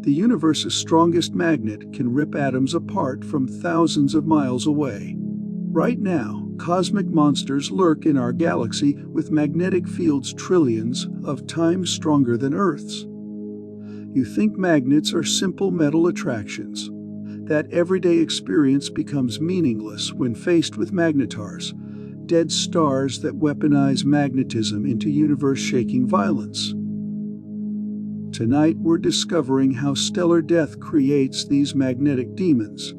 The universe's strongest magnet can rip atoms apart from thousands of miles away. Right now, cosmic monsters lurk in our galaxy with magnetic fields trillions of times stronger than Earth's. You think magnets are simple metal attractions. That everyday experience becomes meaningless when faced with magnetars, dead stars that weaponize magnetism into universe-shaking violence. Tonight we're discovering how stellar death creates these magnetic demons,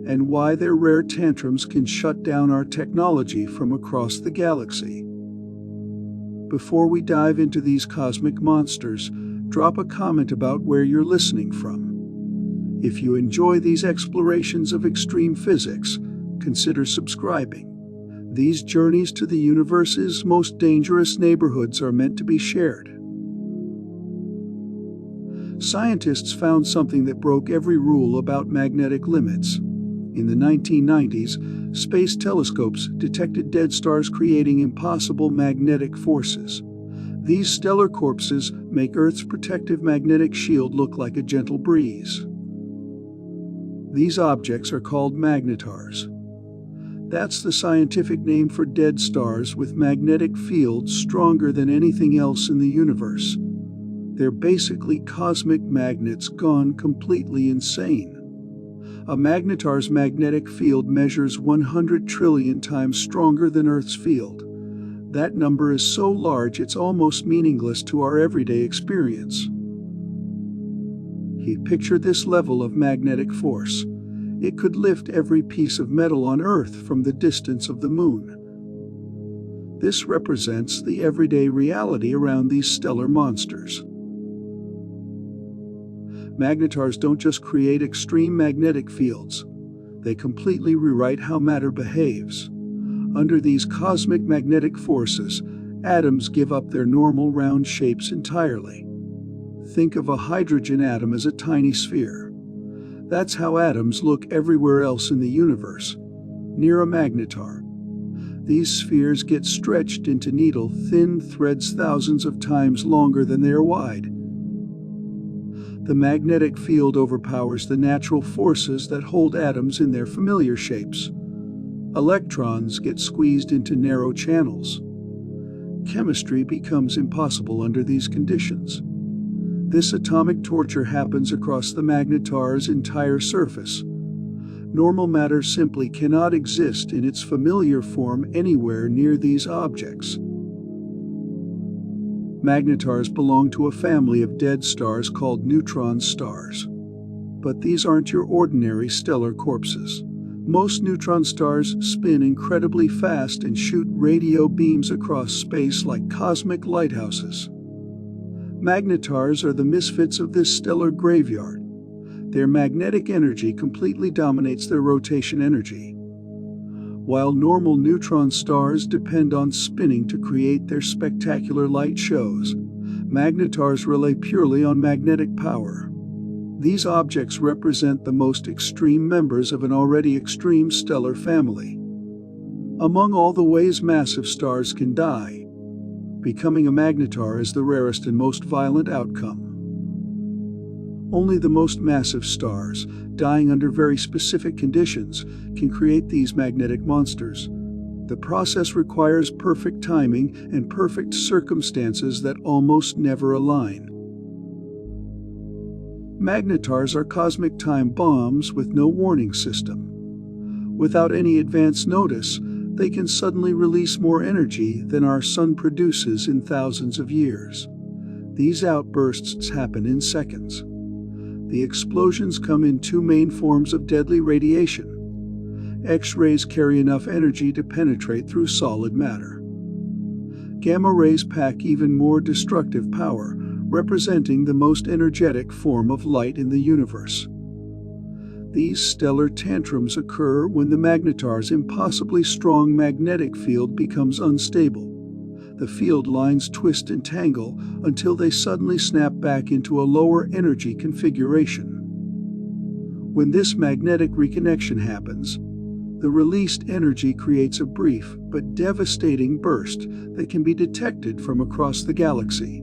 and why their rare tantrums can shut down our technology from across the galaxy. Before we dive into these cosmic monsters, drop a comment about where you're listening from. If you enjoy these explorations of extreme physics, consider subscribing. These journeys to the universe's most dangerous neighborhoods are meant to be shared. Scientists found something that broke every rule about magnetic limits. In the 1990s, space telescopes detected dead stars creating impossible magnetic forces. These stellar corpses make Earth's protective magnetic shield look like a gentle breeze. These objects are called magnetars. That's the scientific name for dead stars with magnetic fields stronger than anything else in the universe. They're basically cosmic magnets gone completely insane. A magnetar's magnetic field measures 100 trillion times stronger than Earth's field. That number is so large it's almost meaningless to our everyday experience. He pictured this level of magnetic force. It could lift every piece of metal on Earth from the distance of the moon. This represents the everyday reality around these stellar monsters. Magnetars don't just create extreme magnetic fields. They completely rewrite how matter behaves. Under these cosmic magnetic forces, atoms give up their normal round shapes entirely. Think of a hydrogen atom as a tiny sphere. That's how atoms look everywhere else in the universe, near a magnetar. These spheres get stretched into needle-thin threads thousands of times longer than they are wide. The magnetic field overpowers the natural forces that hold atoms in their familiar shapes. Electrons get squeezed into narrow channels. Chemistry becomes impossible under these conditions. This atomic torture happens across the magnetar's entire surface. Normal matter simply cannot exist in its familiar form anywhere near these objects. Magnetars belong to a family of dead stars called neutron stars. But these aren't your ordinary stellar corpses. Most neutron stars spin incredibly fast and shoot radio beams across space like cosmic lighthouses. Magnetars are the misfits of this stellar graveyard. Their magnetic energy completely dominates their rotation energy. While normal neutron stars depend on spinning to create their spectacular light shows, magnetars rely purely on magnetic power. These objects represent the most extreme members of an already extreme stellar family. Among all the ways massive stars can die, becoming a magnetar is the rarest and most violent outcome. Only the most massive stars, dying under very specific conditions, can create these magnetic monsters. The process requires perfect timing and perfect circumstances that almost never align. Magnetars are cosmic time bombs with no warning system. Without any advance notice, they can suddenly release more energy than our sun produces in thousands of years. These outbursts happen in seconds. The explosions come in two main forms of deadly radiation. X-rays carry enough energy to penetrate through solid matter. Gamma rays pack even more destructive power, representing the most energetic form of light in the universe. These stellar tantrums occur when the magnetar's impossibly strong magnetic field becomes unstable. The field lines twist and tangle until they suddenly snap back into a lower energy configuration. When this magnetic reconnection happens, the released energy creates a brief but devastating burst that can be detected from across the galaxy.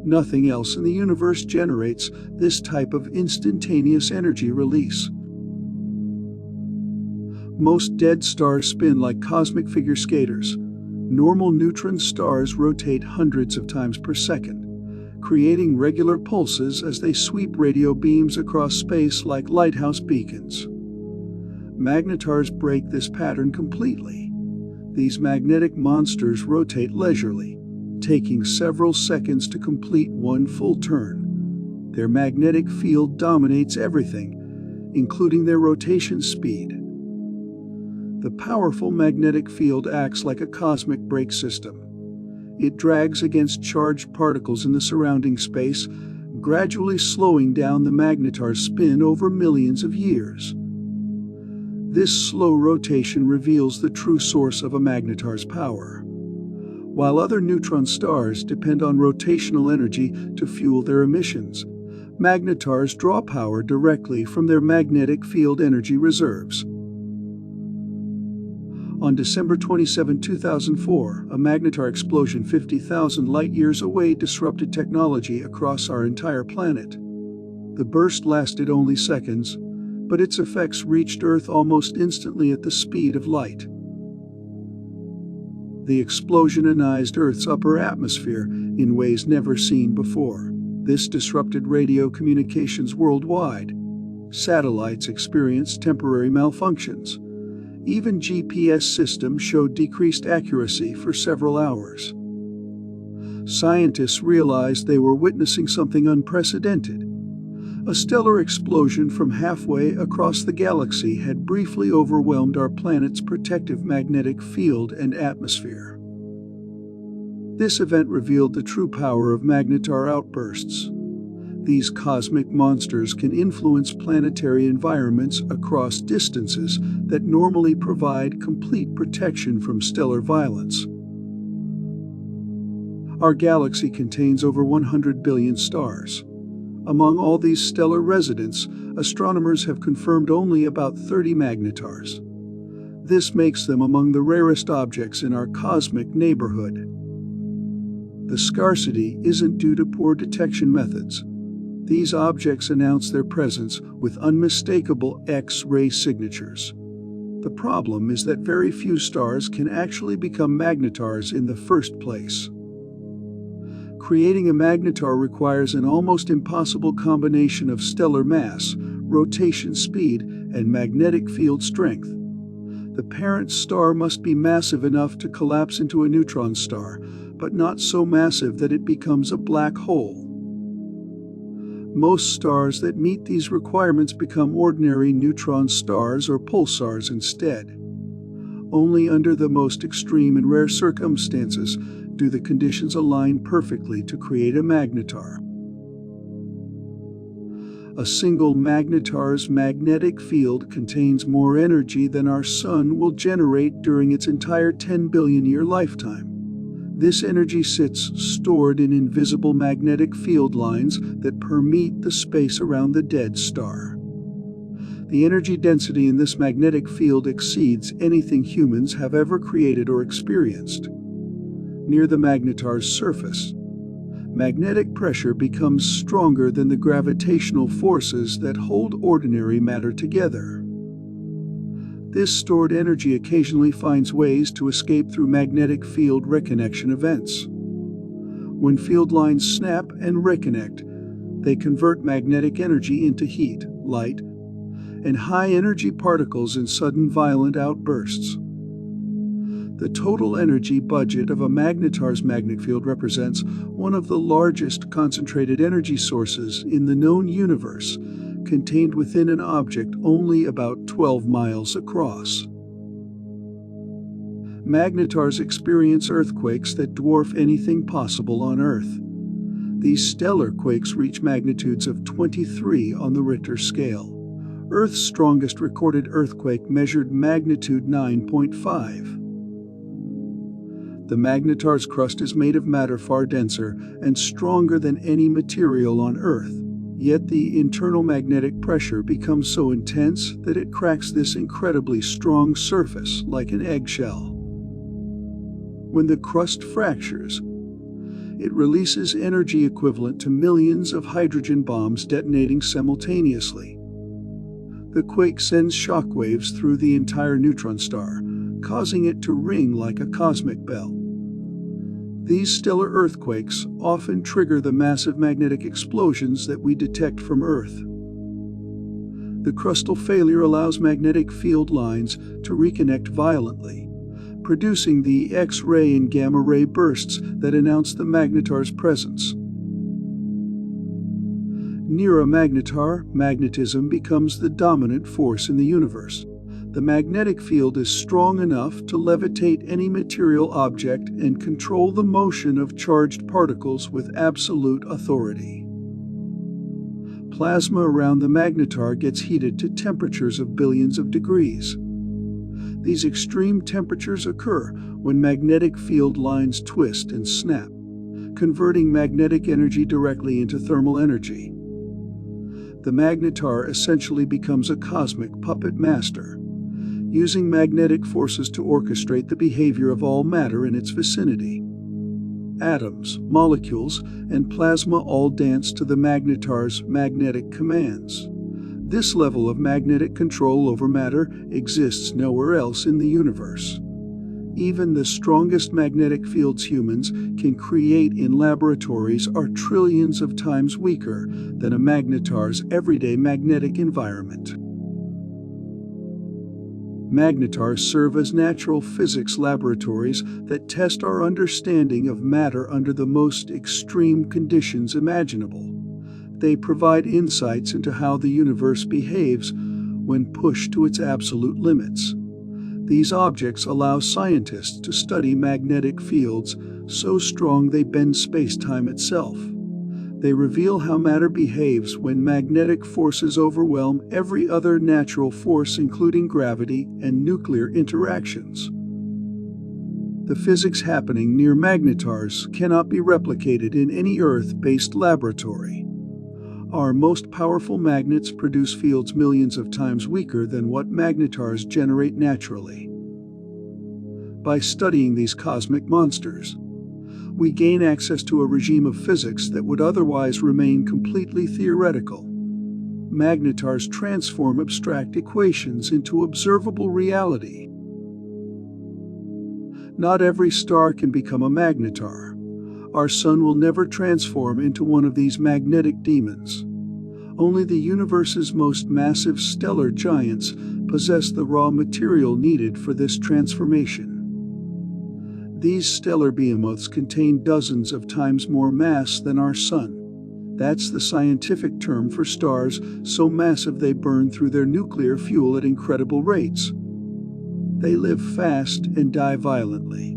Nothing else in the universe generates this type of instantaneous energy release. Most dead stars spin like cosmic figure skaters. Normal neutron stars rotate hundreds of times per second, creating regular pulses as they sweep radio beams across space like lighthouse beacons. Magnetars break this pattern completely. These magnetic monsters rotate leisurely, taking several seconds to complete one full turn. Their magnetic field dominates everything, including their rotation speed. The powerful magnetic field acts like a cosmic brake system. It drags against charged particles in the surrounding space, gradually slowing down the magnetar's spin over millions of years. This slow rotation reveals the true source of a magnetar's power. While other neutron stars depend on rotational energy to fuel their emissions, magnetars draw power directly from their magnetic field energy reserves. On December 27, 2004, a magnetar explosion 50,000 light-years away disrupted technology across our entire planet. The burst lasted only seconds, but its effects reached Earth almost instantly at the speed of light. The explosion ionized Earth's upper atmosphere in ways never seen before. This disrupted radio communications worldwide. Satellites experienced temporary malfunctions. Even GPS systems showed decreased accuracy for several hours. Scientists realized they were witnessing something unprecedented. A stellar explosion from halfway across the galaxy had briefly overwhelmed our planet's protective magnetic field and atmosphere. This event revealed the true power of magnetar outbursts. These cosmic monsters can influence planetary environments across distances that normally provide complete protection from stellar violence. Our galaxy contains over 100 billion stars. Among all these stellar residents, astronomers have confirmed only about 30 magnetars. This makes them among the rarest objects in our cosmic neighborhood. The scarcity isn't due to poor detection methods. These objects announce their presence with unmistakable X-ray signatures. The problem is that very few stars can actually become magnetars in the first place. Creating a magnetar requires an almost impossible combination of stellar mass, rotation speed, and magnetic field strength. The parent star must be massive enough to collapse into a neutron star, but not so massive that it becomes a black hole. Most stars that meet these requirements become ordinary neutron stars or pulsars instead. Only under the most extreme and rare circumstances do the conditions align perfectly to create a magnetar. A single magnetar's magnetic field contains more energy than our Sun will generate during its entire 10 billion-year lifetime. This energy sits stored in invisible magnetic field lines that permeate the space around the dead star. The energy density in this magnetic field exceeds anything humans have ever created or experienced. Near the magnetar's surface, magnetic pressure becomes stronger than the gravitational forces that hold ordinary matter together. This stored energy occasionally finds ways to escape through magnetic field reconnection events. When field lines snap and reconnect, they convert magnetic energy into heat, light, and high-energy particles in sudden violent outbursts. The total energy budget of a magnetar's magnetic field represents one of the largest concentrated energy sources in the known universe, contained within an object only about 12 miles across. Magnetars experience earthquakes that dwarf anything possible on Earth. These stellar quakes reach magnitudes of 23 on the Richter scale. Earth's strongest recorded earthquake measured magnitude 9.5. The magnetar's crust is made of matter far denser and stronger than any material on Earth. Yet the internal magnetic pressure becomes so intense that it cracks this incredibly strong surface like an eggshell. When the crust fractures, It releases energy equivalent to millions of hydrogen bombs detonating simultaneously. The quake sends shockwaves through the entire neutron star, causing it to ring like a cosmic bell. These stellar earthquakes often trigger the massive magnetic explosions that we detect from Earth. The crustal failure allows magnetic field lines to reconnect violently, producing the X-ray and gamma-ray bursts that announce the magnetar's presence. Near a magnetar, magnetism becomes the dominant force in the universe. The magnetic field is strong enough to levitate any material object and control the motion of charged particles with absolute authority. Plasma around the magnetar gets heated to temperatures of billions of degrees. These extreme temperatures occur when magnetic field lines twist and snap, converting magnetic energy directly into thermal energy. The magnetar essentially becomes a cosmic puppet master, using magnetic forces to orchestrate the behavior of all matter in its vicinity. Atoms, molecules, and plasma all dance to the magnetar's magnetic commands. This level of magnetic control over matter exists nowhere else in the universe. Even the strongest magnetic fields humans can create in laboratories are trillions of times weaker than a magnetar's everyday magnetic environment. Magnetars serve as natural physics laboratories that test our understanding of matter under the most extreme conditions imaginable. They provide insights into how the universe behaves when pushed to its absolute limits. These objects allow scientists to study magnetic fields so strong they bend space-time itself. They reveal how matter behaves when magnetic forces overwhelm every other natural force, including gravity and nuclear interactions. The physics happening near magnetars cannot be replicated in any Earth-based laboratory. Our most powerful magnets produce fields millions of times weaker than what magnetars generate naturally. By studying these cosmic monsters, we gain access to a regime of physics that would otherwise remain completely theoretical. Magnetars transform abstract equations into observable reality. Not every star can become a magnetar. Our sun will never transform into one of these magnetic demons. Only the universe's most massive stellar giants possess the raw material needed for this transformation. These stellar behemoths contain dozens of times more mass than our sun. That's the scientific term for stars so massive they burn through their nuclear fuel at incredible rates. They live fast and die violently.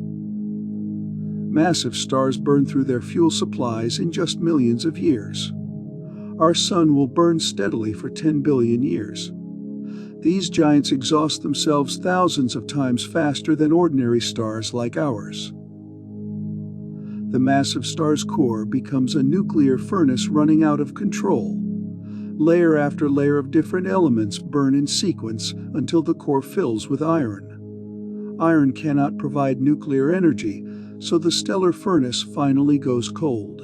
Massive stars burn through their fuel supplies in just millions of years. Our sun will burn steadily for 10 billion years. These giants exhaust themselves thousands of times faster than ordinary stars like ours. The massive star's core becomes a nuclear furnace running out of control. Layer after layer of different elements burn in sequence until the core fills with iron. Iron cannot provide nuclear energy, so the stellar furnace finally goes cold.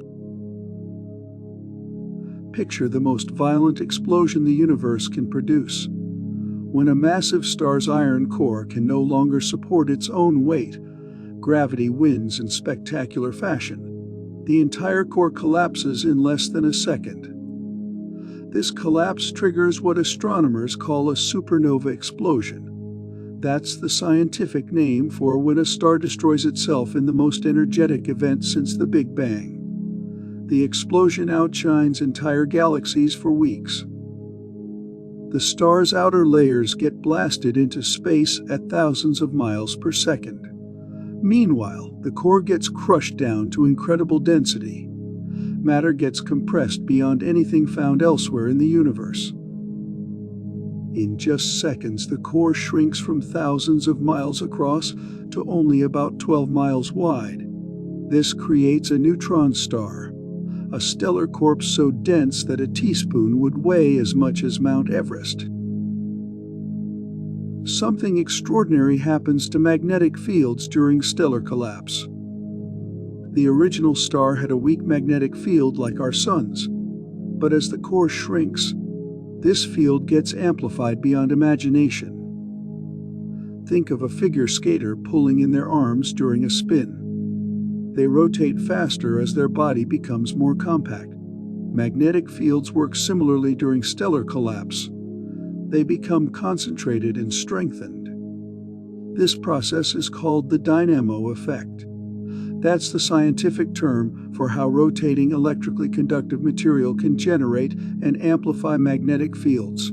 Picture the most violent explosion the universe can produce. When a massive star's iron core can no longer support its own weight, gravity wins in spectacular fashion. The entire core collapses in less than a second. This collapse triggers what astronomers call a supernova explosion. That's the scientific name for when a star destroys itself in the most energetic event since the Big Bang. The explosion outshines entire galaxies for weeks. The star's outer layers get blasted into space at thousands of miles per second. Meanwhile, the core gets crushed down to incredible density. Matter gets compressed beyond anything found elsewhere in the universe. In just seconds, the core shrinks from thousands of miles across to only about 12 miles wide. This creates a neutron star, a stellar corpse so dense that a teaspoon would weigh as much as Mount Everest. Something extraordinary happens to magnetic fields during stellar collapse. The original star had a weak magnetic field like our Sun's, but as the core shrinks, this field gets amplified beyond imagination. Think of a figure skater pulling in their arms during a spin. They rotate faster as their body becomes more compact. Magnetic fields work similarly during stellar collapse. They become concentrated and strengthened. This process is called the dynamo effect. That's the scientific term for how rotating electrically conductive material can generate and amplify magnetic fields.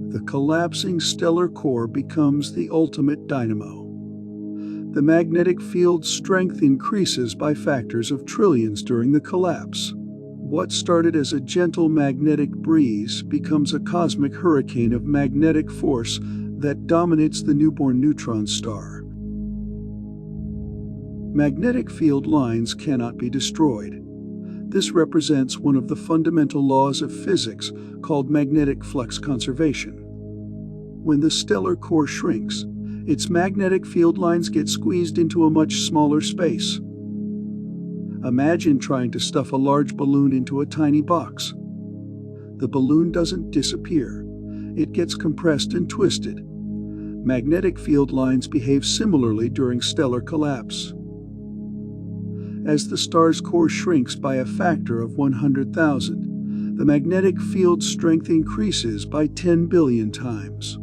The collapsing stellar core becomes the ultimate dynamo. The magnetic field's strength increases by factors of trillions during the collapse. What started as a gentle magnetic breeze becomes a cosmic hurricane of magnetic force that dominates the newborn neutron star. Magnetic field lines cannot be destroyed. This represents one of the fundamental laws of physics called magnetic flux conservation. When the stellar core shrinks, its magnetic field lines get squeezed into a much smaller space. Imagine trying to stuff a large balloon into a tiny box. The balloon doesn't disappear. It gets compressed and twisted. Magnetic field lines behave similarly during stellar collapse. As the star's core shrinks by a factor of 100,000, the magnetic field strength increases by 10 billion times.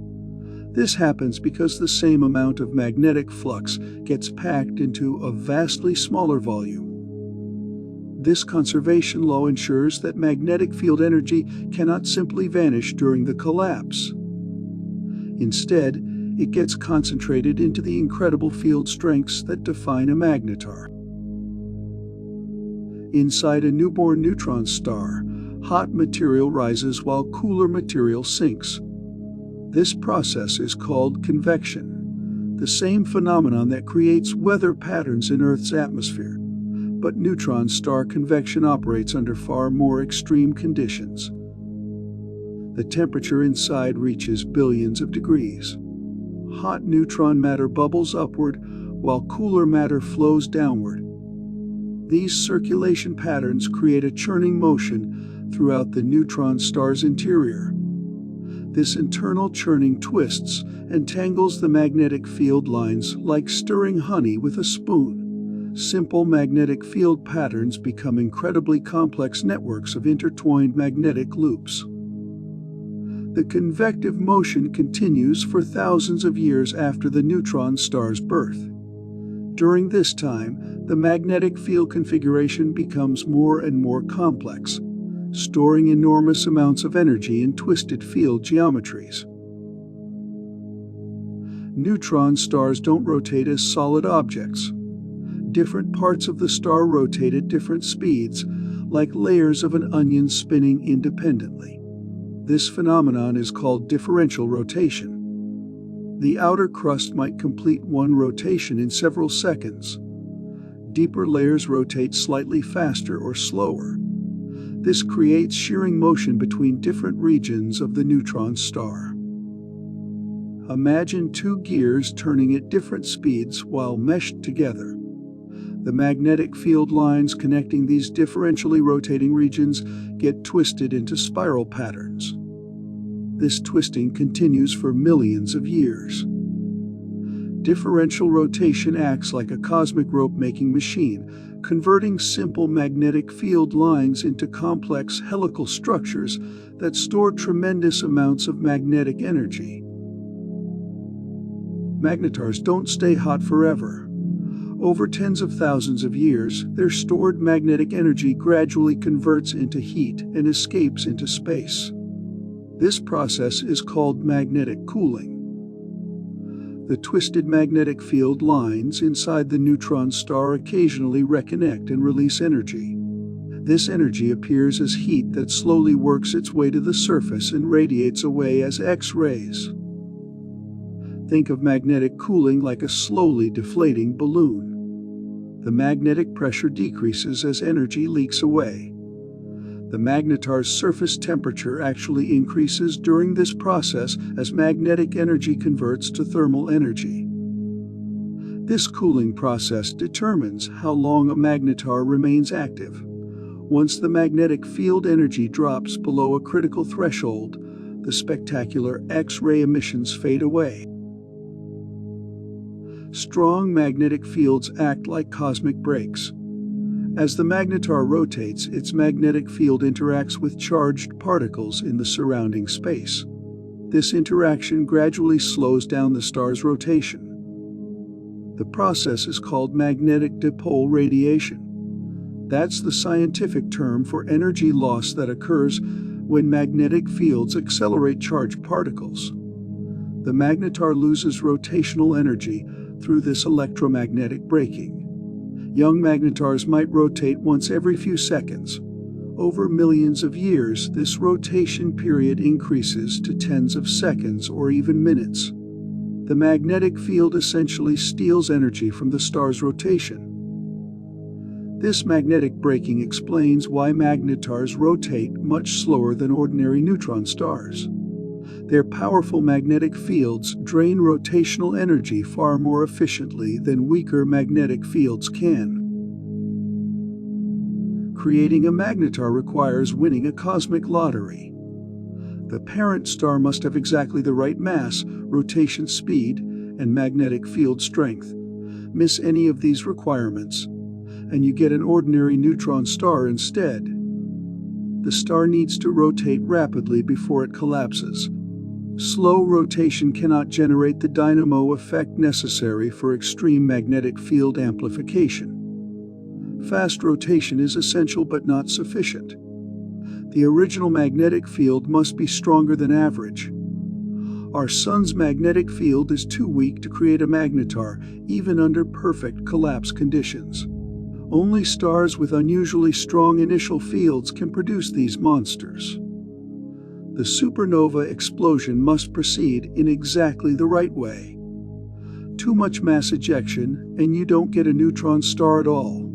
This happens because the same amount of magnetic flux gets packed into a vastly smaller volume. This conservation law ensures that magnetic field energy cannot simply vanish during the collapse. Instead, it gets concentrated into the incredible field strengths that define a magnetar. Inside a newborn neutron star, hot material rises while cooler material sinks. This process is called convection, the same phenomenon that creates weather patterns in Earth's atmosphere. But neutron star convection operates under far more extreme conditions. The temperature inside reaches billions of degrees. Hot neutron matter bubbles upward, while cooler matter flows downward. These circulation patterns create a churning motion throughout the neutron star's interior. This internal churning twists and tangles the magnetic field lines like stirring honey with a spoon. Simple magnetic field patterns become incredibly complex networks of intertwined magnetic loops. The convective motion continues for thousands of years after the neutron star's birth. During this time, the magnetic field configuration becomes more and more complex, storing enormous amounts of energy in twisted field geometries. Neutron stars don't rotate as solid objects. Different parts of the star rotate at different speeds, like layers of an onion spinning independently. This phenomenon is called differential rotation. The outer crust might complete one rotation in several seconds. Deeper layers rotate slightly faster or slower. This creates shearing motion between different regions of the neutron star. Imagine two gears turning at different speeds while meshed together. The magnetic field lines connecting these differentially rotating regions get twisted into spiral patterns. This twisting continues for millions of years. Differential rotation acts like a cosmic rope-making machine, converting simple magnetic field lines into complex helical structures that store tremendous amounts of magnetic energy. Magnetars don't stay hot forever. Over tens of thousands of years, their stored magnetic energy gradually converts into heat and escapes into space. This process is called magnetic cooling. The twisted magnetic field lines inside the neutron star occasionally reconnect and release energy. This energy appears as heat that slowly works its way to the surface and radiates away as X-rays. Think of magnetic cooling like a slowly deflating balloon. The magnetic pressure decreases as energy leaks away. The magnetar's surface temperature actually increases during this process as magnetic energy converts to thermal energy. This cooling process determines how long a magnetar remains active. Once the magnetic field energy drops below a critical threshold, the spectacular X-ray emissions fade away. Strong magnetic fields act like cosmic brakes. As the magnetar rotates, its magnetic field interacts with charged particles in the surrounding space. This interaction gradually slows down the star's rotation. The process is called magnetic dipole radiation. That's the scientific term for energy loss that occurs when magnetic fields accelerate charged particles. The magnetar loses rotational energy through this electromagnetic braking. Young magnetars might rotate once every few seconds. Over millions of years, this rotation period increases to tens of seconds or even minutes. The magnetic field essentially steals energy from the star's rotation. This magnetic braking explains why magnetars rotate much slower than ordinary neutron stars. Their powerful magnetic fields drain rotational energy far more efficiently than weaker magnetic fields can. Creating a magnetar requires winning a cosmic lottery. The parent star must have exactly the right mass, rotation speed, and magnetic field strength. Miss any of these requirements, and you get an ordinary neutron star instead. The star needs to rotate rapidly before it collapses. Slow rotation cannot generate the dynamo effect necessary for extreme magnetic field amplification. Fast rotation is essential but not sufficient. The original magnetic field must be stronger than average. Our Sun's magnetic field is too weak to create a magnetar, even under perfect collapse conditions. Only stars with unusually strong initial fields can produce these monsters. The supernova explosion must proceed in exactly the right way. Too much mass ejection, and you don't get a neutron star at all.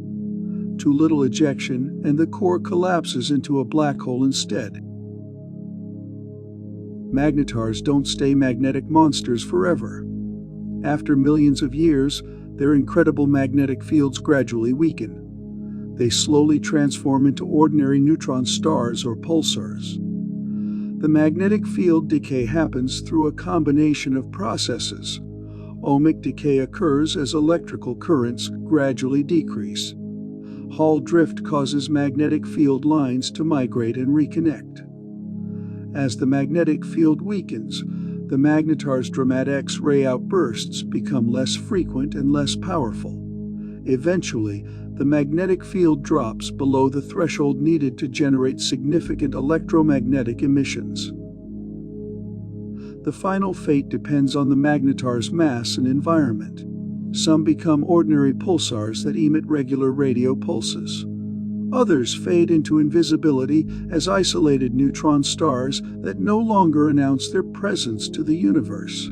Too little ejection, and the core collapses into a black hole instead. Magnetars don't stay magnetic monsters forever. After millions of years, their incredible magnetic fields gradually weaken. They slowly transform into ordinary neutron stars or pulsars. The magnetic field decay happens through a combination of processes. Ohmic decay occurs as electrical currents gradually decrease. Hall drift causes magnetic field lines to migrate and reconnect. As the magnetic field weakens, the magnetar's dramatic X-ray outbursts become less frequent and less powerful. Eventually, the magnetic field drops below the threshold needed to generate significant electromagnetic emissions. The final fate depends on the magnetar's mass and environment. Some become ordinary pulsars that emit regular radio pulses. Others fade into invisibility as isolated neutron stars that no longer announce their presence to the universe.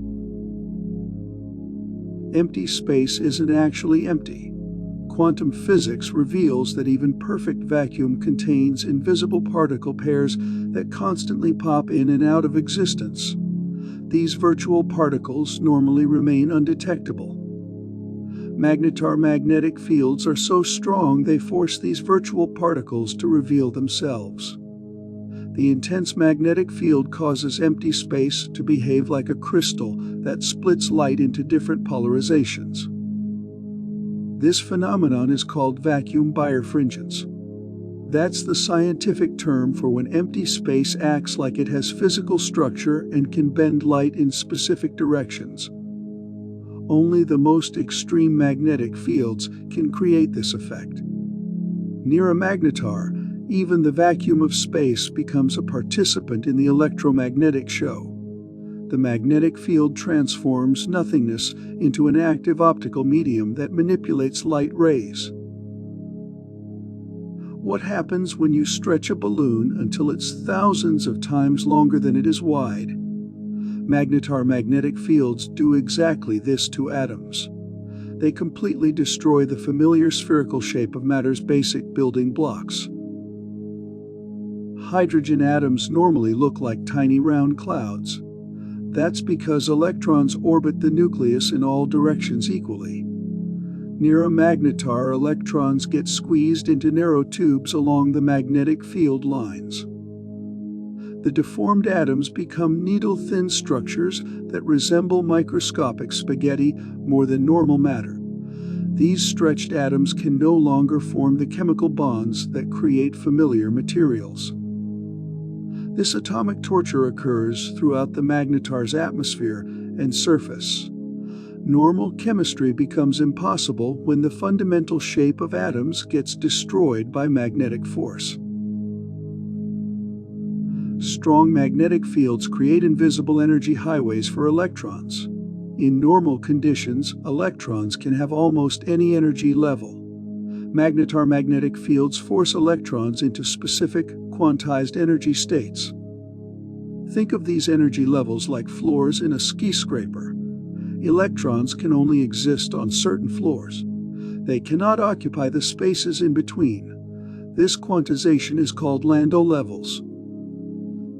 Empty space isn't actually empty. Quantum physics reveals that even perfect vacuum contains invisible particle pairs that constantly pop in and out of existence. These virtual particles normally remain undetectable. Magnetar magnetic fields are so strong they force these virtual particles to reveal themselves. The intense magnetic field causes empty space to behave like a crystal that splits light into different polarizations. This phenomenon is called vacuum birefringence. That's the scientific term for when empty space acts like it has physical structure and can bend light in specific directions. Only the most extreme magnetic fields can create this effect. Near a magnetar, even the vacuum of space becomes a participant in the electromagnetic show. The magnetic field transforms nothingness into an active optical medium that manipulates light rays. What happens when you stretch a balloon until it's thousands of times longer than it is wide? Magnetar magnetic fields do exactly this to atoms. They completely destroy the familiar spherical shape of matter's basic building blocks. Hydrogen atoms normally look like tiny round clouds. That's because electrons orbit the nucleus in all directions equally. Near a magnetar, electrons get squeezed into narrow tubes along the magnetic field lines. The deformed atoms become needle-thin structures that resemble microscopic spaghetti more than normal matter. These stretched atoms can no longer form the chemical bonds that create familiar materials. This atomic torture occurs throughout the magnetar's atmosphere and surface. Normal chemistry becomes impossible when the fundamental shape of atoms gets destroyed by magnetic force. Strong magnetic fields create invisible energy highways for electrons. In normal conditions, electrons can have almost any energy level. Magnetar magnetic fields force electrons into specific, quantized energy states. Think of these energy levels like floors in a ski scraper. Electrons can only exist on certain floors. They cannot occupy the spaces in between. This quantization is called Landau levels.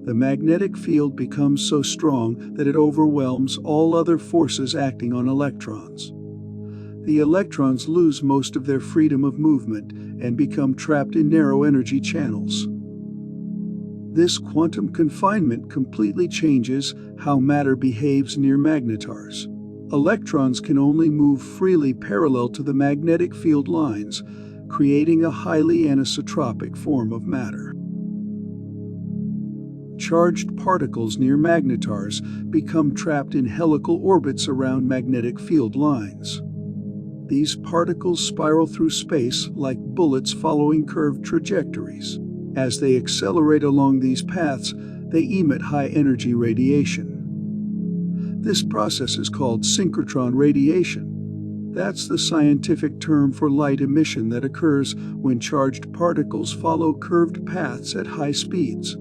The magnetic field becomes so strong that it overwhelms all other forces acting on electrons. The electrons lose most of their freedom of movement and become trapped in narrow energy channels. This quantum confinement completely changes how matter behaves near magnetars. Electrons can only move freely parallel to the magnetic field lines, creating a highly anisotropic form of matter. Charged particles near magnetars become trapped in helical orbits around magnetic field lines. These particles spiral through space like bullets following curved trajectories. As they accelerate along these paths, they emit high-energy radiation. This process is called synchrotron radiation. That's the scientific term for light emission that occurs when charged particles follow curved paths at high speeds.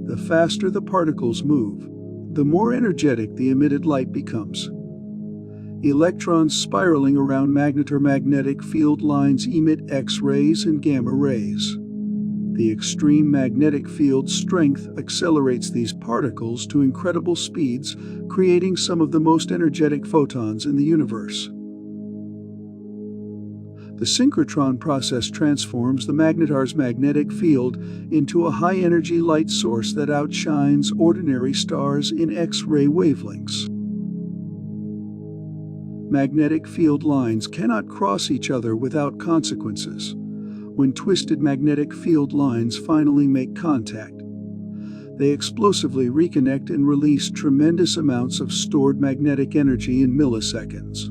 The faster the particles move, the more energetic the emitted light becomes. Electrons spiraling around magnetar magnetic field lines emit X-rays and gamma rays. The extreme magnetic field strength accelerates these particles to incredible speeds, creating some of the most energetic photons in the universe. The synchrotron process transforms the magnetar's magnetic field into a high-energy light source that outshines ordinary stars in X-ray wavelengths. Magnetic field lines cannot cross each other without consequences. When twisted magnetic field lines finally make contact, they explosively reconnect and release tremendous amounts of stored magnetic energy in milliseconds.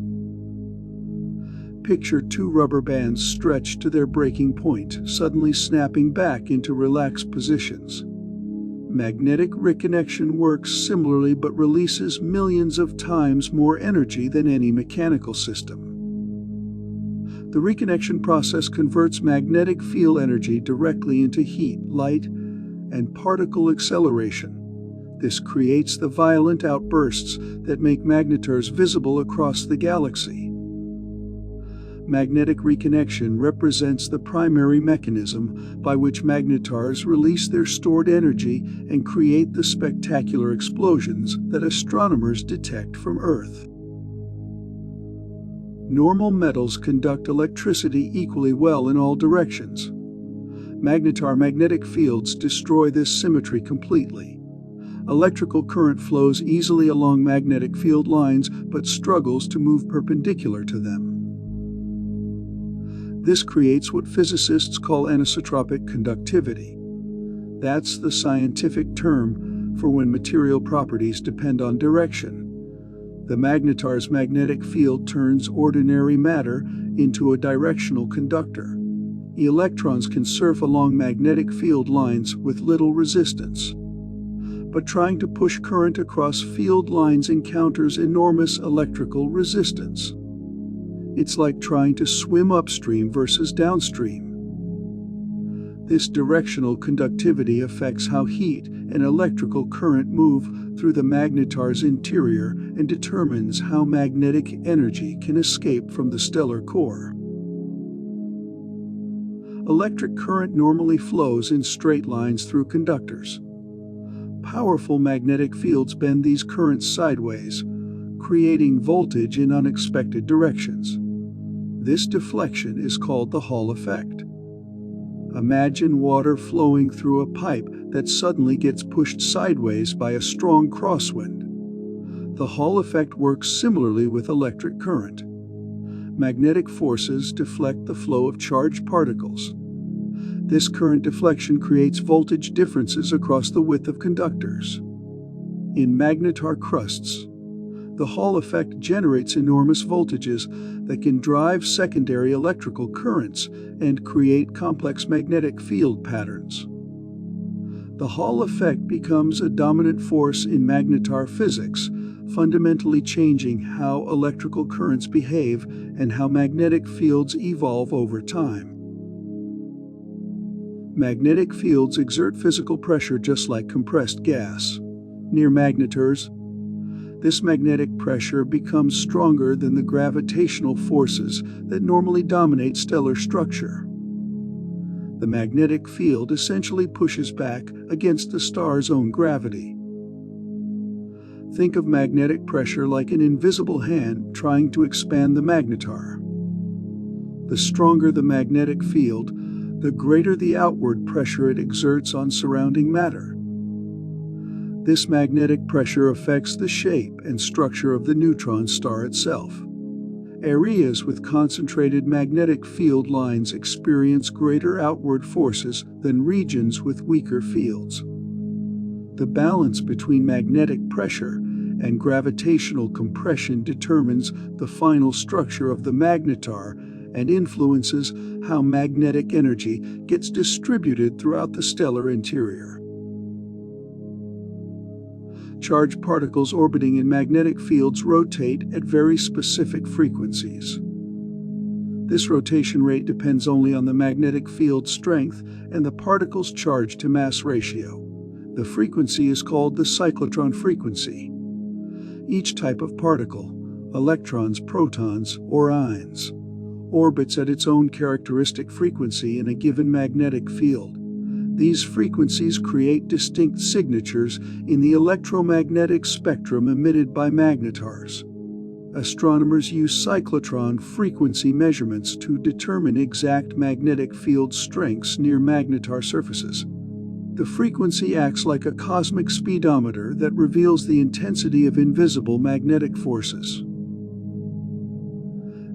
Picture two rubber bands stretched to their breaking point, suddenly snapping back into relaxed positions. Magnetic reconnection works similarly but releases millions of times more energy than any mechanical system. The reconnection process converts magnetic field energy directly into heat, light, and particle acceleration. This creates the violent outbursts that make magnetars visible across the galaxy. Magnetic reconnection represents the primary mechanism by which magnetars release their stored energy and create the spectacular explosions that astronomers detect from Earth. Normal metals conduct electricity equally well in all directions. Magnetar magnetic fields destroy this symmetry completely. Electrical current flows easily along magnetic field lines but struggles to move perpendicular to them. This creates what physicists call anisotropic conductivity. That's the scientific term for when material properties depend on direction. The magnetar's magnetic field turns ordinary matter into a directional conductor. Electrons can surf along magnetic field lines with little resistance. But trying to push current across field lines encounters enormous electrical resistance. It's like trying to swim upstream versus downstream. This directional conductivity affects how heat and electrical current move through the magnetar's interior and determines how magnetic energy can escape from the stellar core. Electric current normally flows in straight lines through conductors. Powerful magnetic fields bend these currents sideways, creating voltage in unexpected directions. This deflection is called the Hall effect. Imagine water flowing through a pipe that suddenly gets pushed sideways by a strong crosswind. The Hall effect works similarly with electric current. Magnetic forces deflect the flow of charged particles. This current deflection creates voltage differences across the width of conductors. In magnetar crusts, the Hall effect generates enormous voltages that can drive secondary electrical currents and create complex magnetic field patterns. The Hall effect becomes a dominant force in magnetar physics, fundamentally changing how electrical currents behave and how magnetic fields evolve over time. Magnetic fields exert physical pressure just like compressed gas. Near magnetars, this magnetic pressure becomes stronger than the gravitational forces that normally dominate stellar structure. The magnetic field essentially pushes back against the star's own gravity. Think of magnetic pressure like an invisible hand trying to expand the magnetar. The stronger the magnetic field, the greater the outward pressure it exerts on surrounding matter. This magnetic pressure affects the shape and structure of the neutron star itself. Areas with concentrated magnetic field lines experience greater outward forces than regions with weaker fields. The balance between magnetic pressure and gravitational compression determines the final structure of the magnetar and influences how magnetic energy gets distributed throughout the stellar interior. Charged particles orbiting in magnetic fields rotate at very specific frequencies. This rotation rate depends only on the magnetic field strength and the particle's charge-to-mass ratio. The frequency is called the cyclotron frequency. Each type of particle, electrons, protons, or ions, orbits at its own characteristic frequency in a given magnetic field. These frequencies create distinct signatures in the electromagnetic spectrum emitted by magnetars. Astronomers use cyclotron frequency measurements to determine exact magnetic field strengths near magnetar surfaces. The frequency acts like a cosmic speedometer that reveals the intensity of invisible magnetic forces.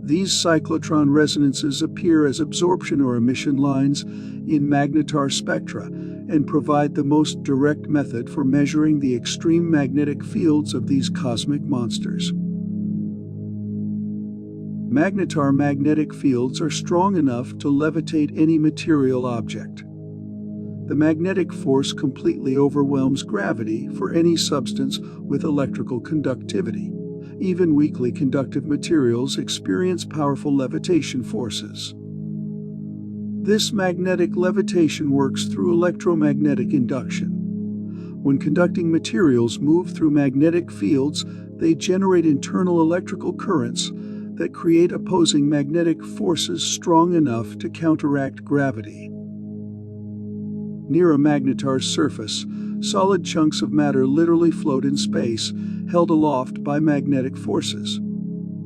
These cyclotron resonances appear as absorption or emission lines in magnetar spectra and provide the most direct method for measuring the extreme magnetic fields of these cosmic monsters. Magnetar magnetic fields are strong enough to levitate any material object. The magnetic force completely overwhelms gravity for any substance with electrical conductivity. Even weakly conductive materials experience powerful levitation forces. This magnetic levitation works through electromagnetic induction. When conducting materials move through magnetic fields, they generate internal electrical currents that create opposing magnetic forces strong enough to counteract gravity. Near a magnetar's surface, solid chunks of matter literally float in space, held aloft by magnetic forces.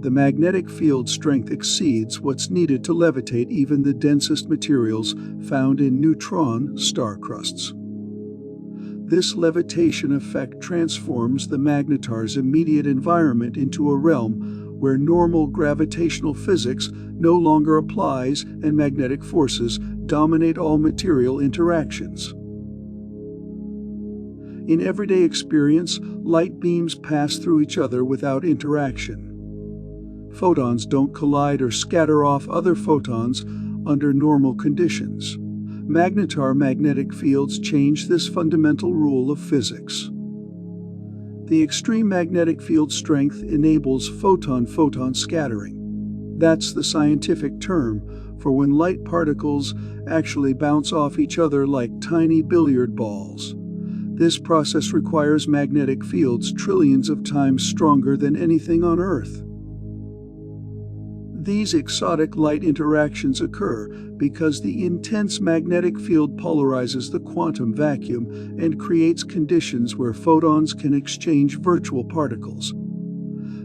The magnetic field strength exceeds what's needed to levitate even the densest materials found in neutron star crusts. This levitation effect transforms the magnetar's immediate environment into a realm where normal gravitational physics no longer applies and magnetic forces dominate all material interactions. In everyday experience, light beams pass through each other without interaction. Photons don't collide or scatter off other photons under normal conditions. Magnetar magnetic fields change this fundamental rule of physics. The extreme magnetic field strength enables photon-photon scattering. That's the scientific term for when light particles actually bounce off each other like tiny billiard balls. This process requires magnetic fields trillions of times stronger than anything on Earth. These exotic light interactions occur because the intense magnetic field polarizes the quantum vacuum and creates conditions where photons can exchange virtual particles.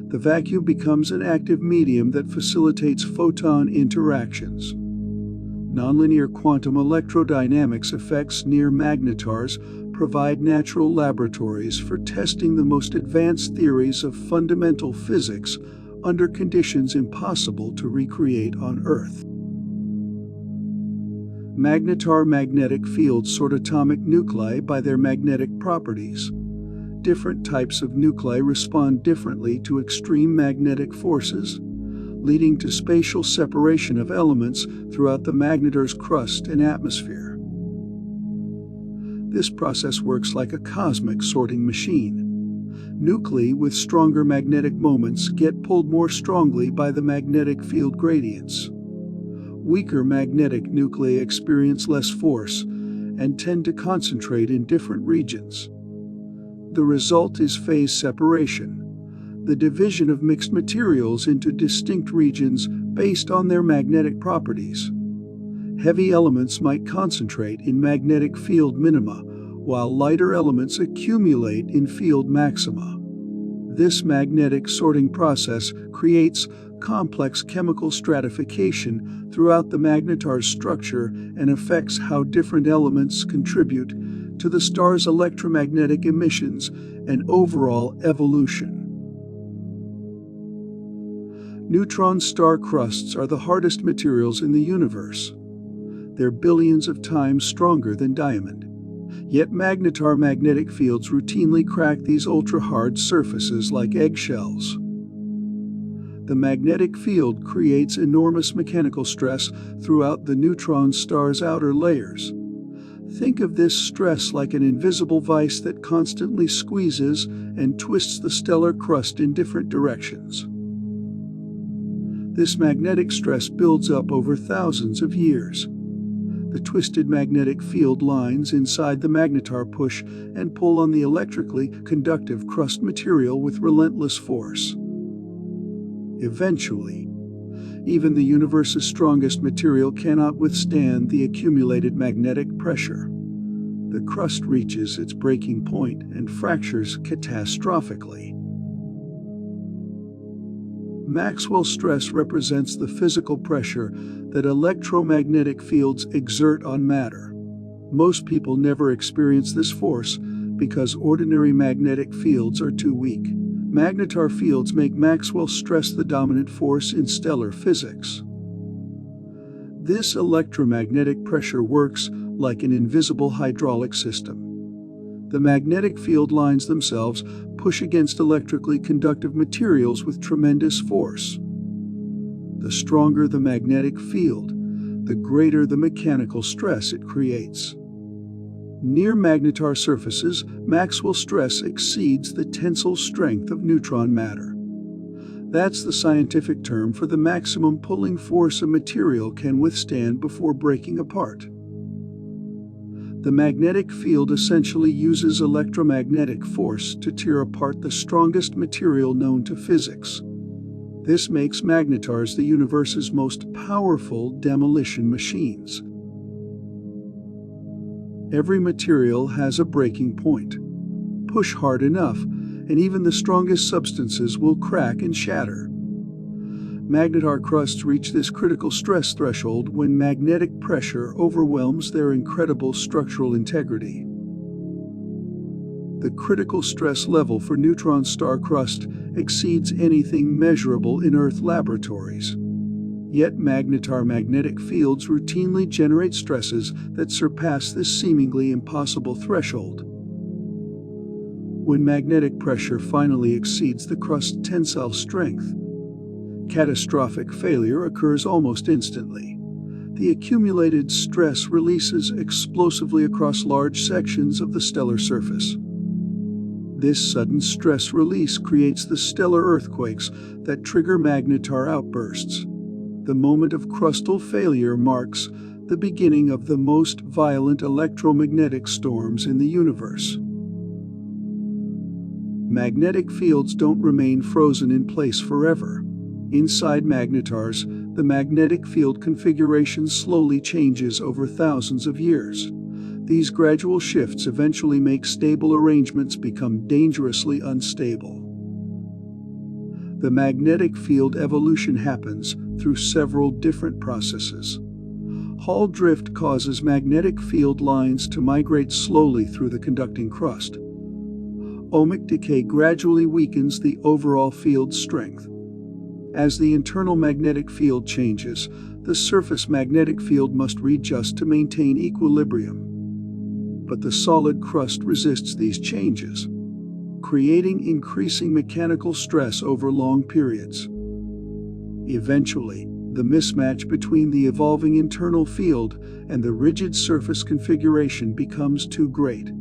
The vacuum becomes an active medium that facilitates photon interactions. Nonlinear quantum electrodynamics effects near magnetars provide natural laboratories for testing the most advanced theories of fundamental physics under conditions impossible to recreate on Earth. Magnetar magnetic fields sort atomic nuclei by their magnetic properties. Different types of nuclei respond differently to extreme magnetic forces, leading to spatial separation of elements throughout the magnetar's crust and atmosphere. This process works like a cosmic sorting machine. Nuclei with stronger magnetic moments get pulled more strongly by the magnetic field gradients. Weaker magnetic nuclei experience less force and tend to concentrate in different regions. The result is phase separation, the division of mixed materials into distinct regions based on their magnetic properties. Heavy elements might concentrate in magnetic field minima, while lighter elements accumulate in field maxima. This magnetic sorting process creates complex chemical stratification throughout the magnetar's structure and affects how different elements contribute to the star's electromagnetic emissions and overall evolution. Neutron star crusts are the hardest materials in the universe. They're billions of times stronger than diamond. Yet magnetar magnetic fields routinely crack these ultra-hard surfaces like eggshells. The magnetic field creates enormous mechanical stress throughout the neutron star's outer layers. Think of this stress like an invisible vice that constantly squeezes and twists the stellar crust in different directions. This magnetic stress builds up over thousands of years. The twisted magnetic field lines inside the magnetar push and pull on the electrically conductive crust material with relentless force. Eventually, even the universe's strongest material cannot withstand the accumulated magnetic pressure. The crust reaches its breaking point and fractures catastrophically. Maxwell's stress represents the physical pressure that electromagnetic fields exert on matter. Most people never experience this force because ordinary magnetic fields are too weak. Magnetar fields make Maxwell's stress the dominant force in stellar physics. This electromagnetic pressure works like an invisible hydraulic system. The magnetic field lines themselves push against electrically conductive materials with tremendous force. The stronger the magnetic field, the greater the mechanical stress it creates. Near magnetar surfaces, Maxwell's stress exceeds the tensile strength of neutron matter. That's the scientific term for the maximum pulling force a material can withstand before breaking apart. The magnetic field essentially uses electromagnetic force to tear apart the strongest material known to physics. This makes magnetars the universe's most powerful demolition machines. Every material has a breaking point. Push hard enough, and even the strongest substances will crack and shatter. Magnetar crusts reach this critical stress threshold when magnetic pressure overwhelms their incredible structural integrity. The critical stress level for neutron star crust exceeds anything measurable in Earth laboratories. Yet magnetar magnetic fields routinely generate stresses that surpass this seemingly impossible threshold. When magnetic pressure finally exceeds the crust's tensile strength, catastrophic failure occurs almost instantly. The accumulated stress releases explosively across large sections of the stellar surface. This sudden stress release creates the stellar earthquakes that trigger magnetar outbursts. The moment of crustal failure marks the beginning of the most violent electromagnetic storms in the universe. Magnetic fields don't remain frozen in place forever. Inside magnetars, the magnetic field configuration slowly changes over thousands of years. These gradual shifts eventually make stable arrangements become dangerously unstable. The magnetic field evolution happens through several different processes. Hall drift causes magnetic field lines to migrate slowly through the conducting crust. Ohmic decay gradually weakens the overall field strength. As the internal magnetic field changes, the surface magnetic field must readjust to maintain equilibrium. But the solid crust resists these changes, creating increasing mechanical stress over long periods. Eventually, the mismatch between the evolving internal field and the rigid surface configuration becomes too great.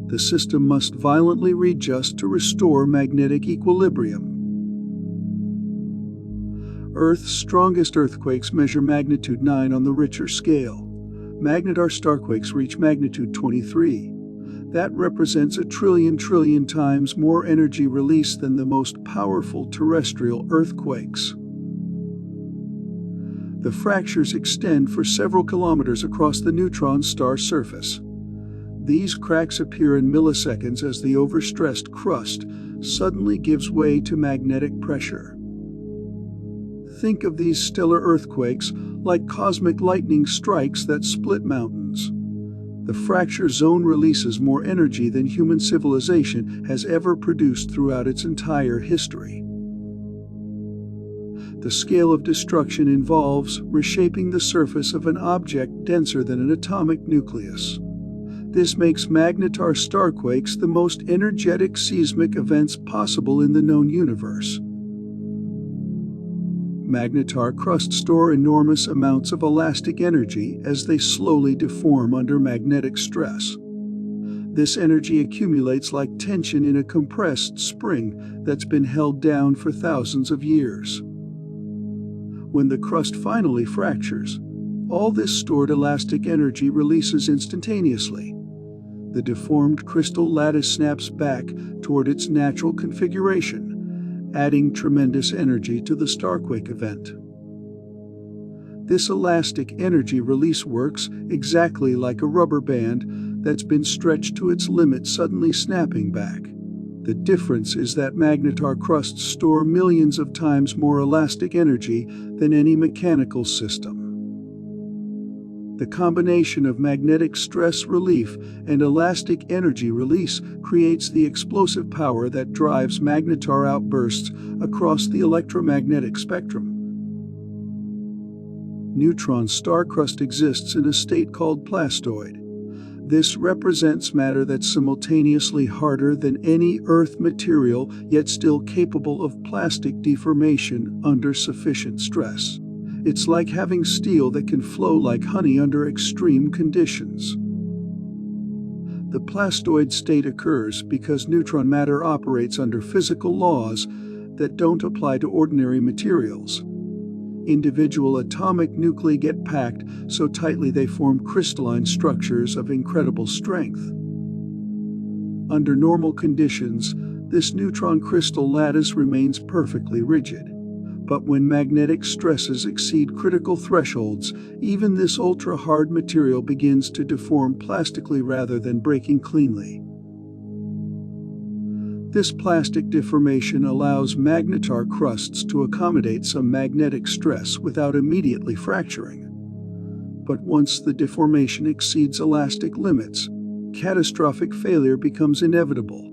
The system must violently readjust to restore magnetic equilibrium. Earth's strongest earthquakes measure magnitude 9 on the Richter scale. Magnetar starquakes reach magnitude 23. That represents a trillion times more energy released than the most powerful terrestrial earthquakes. The fractures extend for several kilometers across the neutron star surface. These cracks appear in milliseconds as the overstressed crust suddenly gives way to magnetic pressure. Think of these stellar earthquakes like cosmic lightning strikes that split mountains. The fracture zone releases more energy than human civilization has ever produced throughout its entire history. The scale of destruction involves reshaping the surface of an object denser than an atomic nucleus. This makes magnetar starquakes the most energetic seismic events possible in the known universe. Magnetar crusts store enormous amounts of elastic energy as they slowly deform under magnetic stress. This energy accumulates like tension in a compressed spring that's been held down for thousands of years. When the crust finally fractures, all this stored elastic energy releases instantaneously. The deformed crystal lattice snaps back toward its natural configuration, adding tremendous energy to the starquake event. This elastic energy release works exactly like a rubber band that's been stretched to its limit suddenly snapping back. The difference is that magnetar crusts store millions of times more elastic energy than any mechanical system. The combination of magnetic stress relief and elastic energy release creates the explosive power that drives magnetar outbursts across the electromagnetic spectrum. Neutron star crust exists in a state called plastoid. This represents matter that's simultaneously harder than any Earth material, yet still capable of plastic deformation under sufficient stress. It's like having steel that can flow like honey under extreme conditions. The plastoid state occurs because neutron matter operates under physical laws that don't apply to ordinary materials. Individual atomic nuclei get packed so tightly they form crystalline structures of incredible strength. Under normal conditions, this neutron crystal lattice remains perfectly rigid. But when magnetic stresses exceed critical thresholds, even this ultra-hard material begins to deform plastically rather than breaking cleanly. This plastic deformation allows magnetar crusts to accommodate some magnetic stress without immediately fracturing. But once the deformation exceeds elastic limits, catastrophic failure becomes inevitable.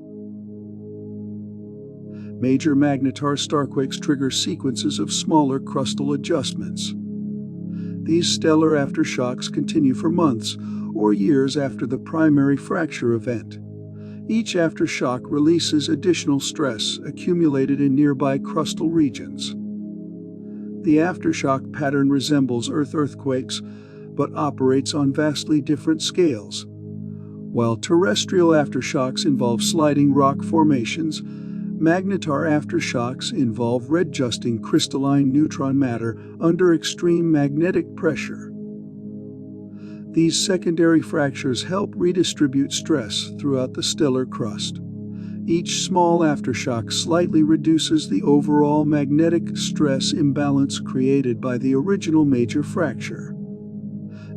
Major magnetar starquakes trigger sequences of smaller crustal adjustments. These stellar aftershocks continue for months or years after the primary fracture event. Each aftershock releases additional stress accumulated in nearby crustal regions. The aftershock pattern resembles Earth earthquakes, but operates on vastly different scales. While terrestrial aftershocks involve sliding rock formations, magnetar aftershocks involve redjusting crystalline neutron matter under extreme magnetic pressure. These secondary fractures help redistribute stress throughout the stellar crust. Each small aftershock slightly reduces the overall magnetic stress imbalance created by the original major fracture.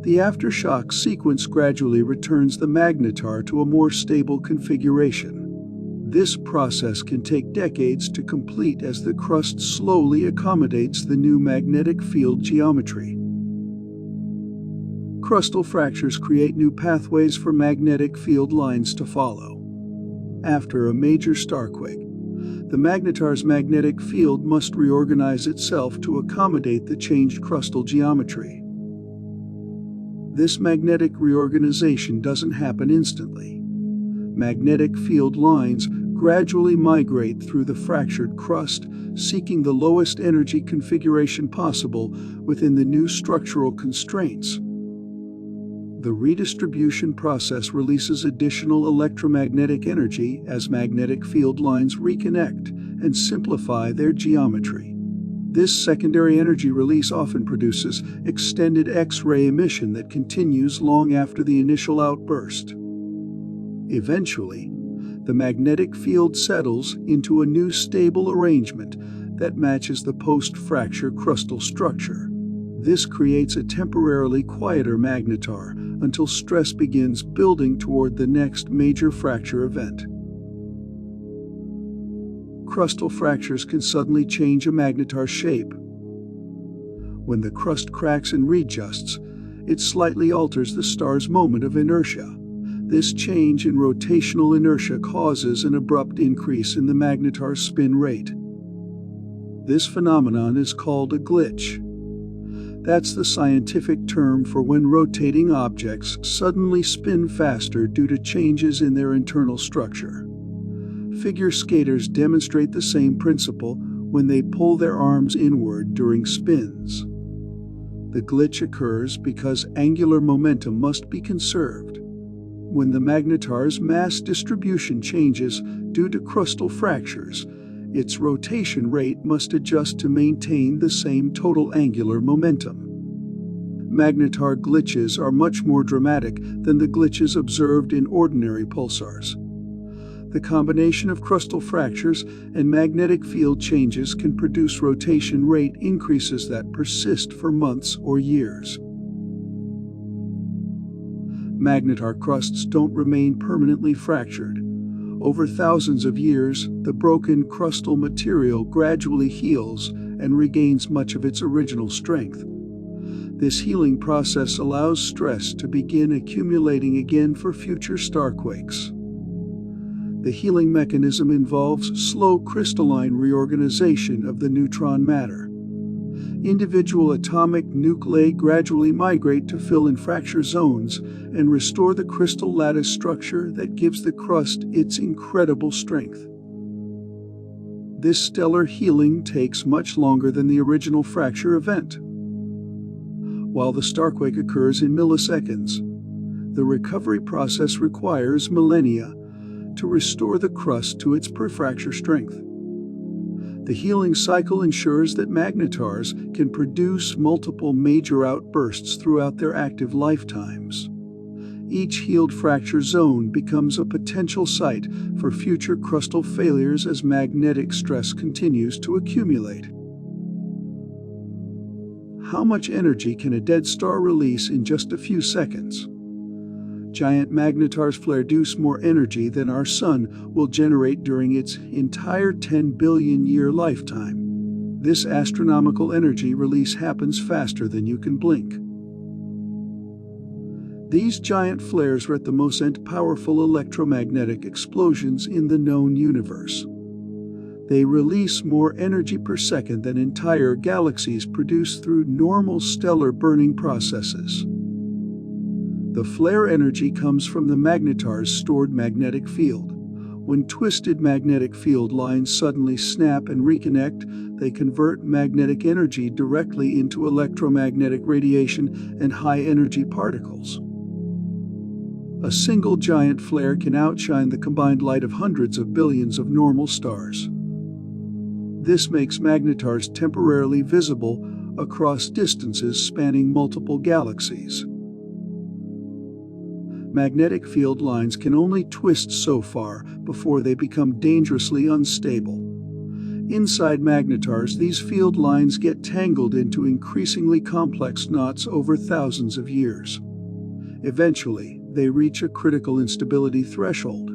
The aftershock sequence gradually returns the magnetar to a more stable configuration. This process can take decades to complete as the crust slowly accommodates the new magnetic field geometry. Crustal fractures create new pathways for magnetic field lines to follow. After a major starquake, the Magnetars' magnetic field must reorganize itself to accommodate the changed crustal geometry. This magnetic reorganization doesn't happen instantly. Magnetic field lines gradually migrate through the fractured crust, seeking the lowest energy configuration possible within the new structural constraints. The redistribution process releases additional electromagnetic energy as magnetic field lines reconnect and simplify their geometry. This secondary energy release often produces extended X-ray emission that continues long after the initial outburst. Eventually, the magnetic field settles into a new stable arrangement that matches the post-fracture crustal structure. This creates a temporarily quieter magnetar until stress begins building toward the next major fracture event. Crustal fractures can suddenly change a magnetar's shape. When the crust cracks and readjusts, it slightly alters the star's moment of inertia. This change in rotational inertia causes an abrupt increase in the magnetar's spin rate. This phenomenon is called a glitch. That's the scientific term for when rotating objects suddenly spin faster due to changes in their internal structure. Figure skaters demonstrate the same principle when they pull their arms inward during spins. The glitch occurs because angular momentum must be conserved. When the magnetar's mass distribution changes due to crustal fractures, its rotation rate must adjust to maintain the same total angular momentum. Magnetar glitches are much more dramatic than the glitches observed in ordinary pulsars. The combination of crustal fractures and magnetic field changes can produce rotation rate increases that persist for months or years. Magnetar crusts don't remain permanently fractured. Over thousands of years, the broken crustal material gradually heals and regains much of its original strength. This healing process allows stress to begin accumulating again for future starquakes. The healing mechanism involves slow crystalline reorganization of the neutron matter. Individual atomic nuclei gradually migrate to fill in fracture zones and restore the crystal lattice structure that gives the crust its incredible strength. This stellar healing takes much longer than the original fracture event. While the starquake occurs in milliseconds, the recovery process requires millennia to restore the crust to its pre-fracture strength. The healing cycle ensures that magnetars can produce multiple major outbursts throughout their active lifetimes. Each healed fracture zone becomes a potential site for future crustal failures as magnetic stress continues to accumulate. How much energy can a dead star release in just a few seconds? Giant magnetars produce more energy than our Sun will generate during its entire 10 billion year lifetime. This astronomical energy release happens faster than you can blink. These giant flares are at the most powerful electromagnetic explosions in the known universe. They release more energy per second than entire galaxies produce through normal stellar burning processes. The flare energy comes from the magnetar's stored magnetic field. When twisted magnetic field lines suddenly snap and reconnect, they convert magnetic energy directly into electromagnetic radiation and high-energy particles. A single giant flare can outshine the combined light of hundreds of billions of normal stars. This makes magnetars temporarily visible across distances spanning multiple galaxies. Magnetic field lines can only twist so far before they become dangerously unstable. Inside magnetars, these field lines get tangled into increasingly complex knots over thousands of years. Eventually, they reach a critical instability threshold.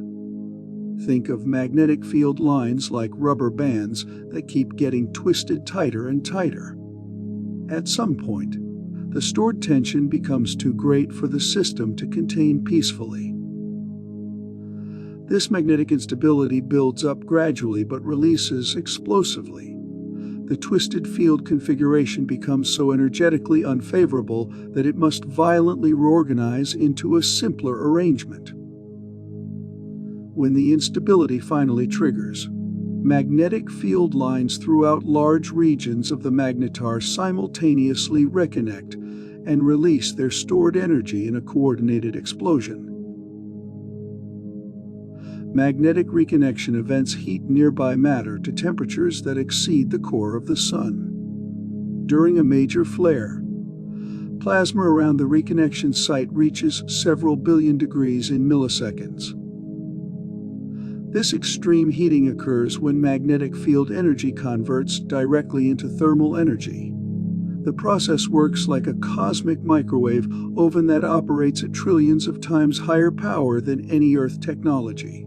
Think of magnetic field lines like rubber bands that keep getting twisted tighter and tighter. At some point, the stored tension becomes too great for the system to contain peacefully. This magnetic instability builds up gradually but releases explosively. The twisted field configuration becomes so energetically unfavorable that it must violently reorganize into a simpler arrangement. When the instability finally triggers, magnetic field lines throughout large regions of the magnetar simultaneously reconnect and release their stored energy in a coordinated explosion. Magnetic reconnection events heat nearby matter to temperatures that exceed the core of the Sun. During a major flare, plasma around the reconnection site reaches several billion degrees in milliseconds. This extreme heating occurs when magnetic field energy converts directly into thermal energy. The process works like a cosmic microwave oven that operates at trillions of times higher power than any Earth technology.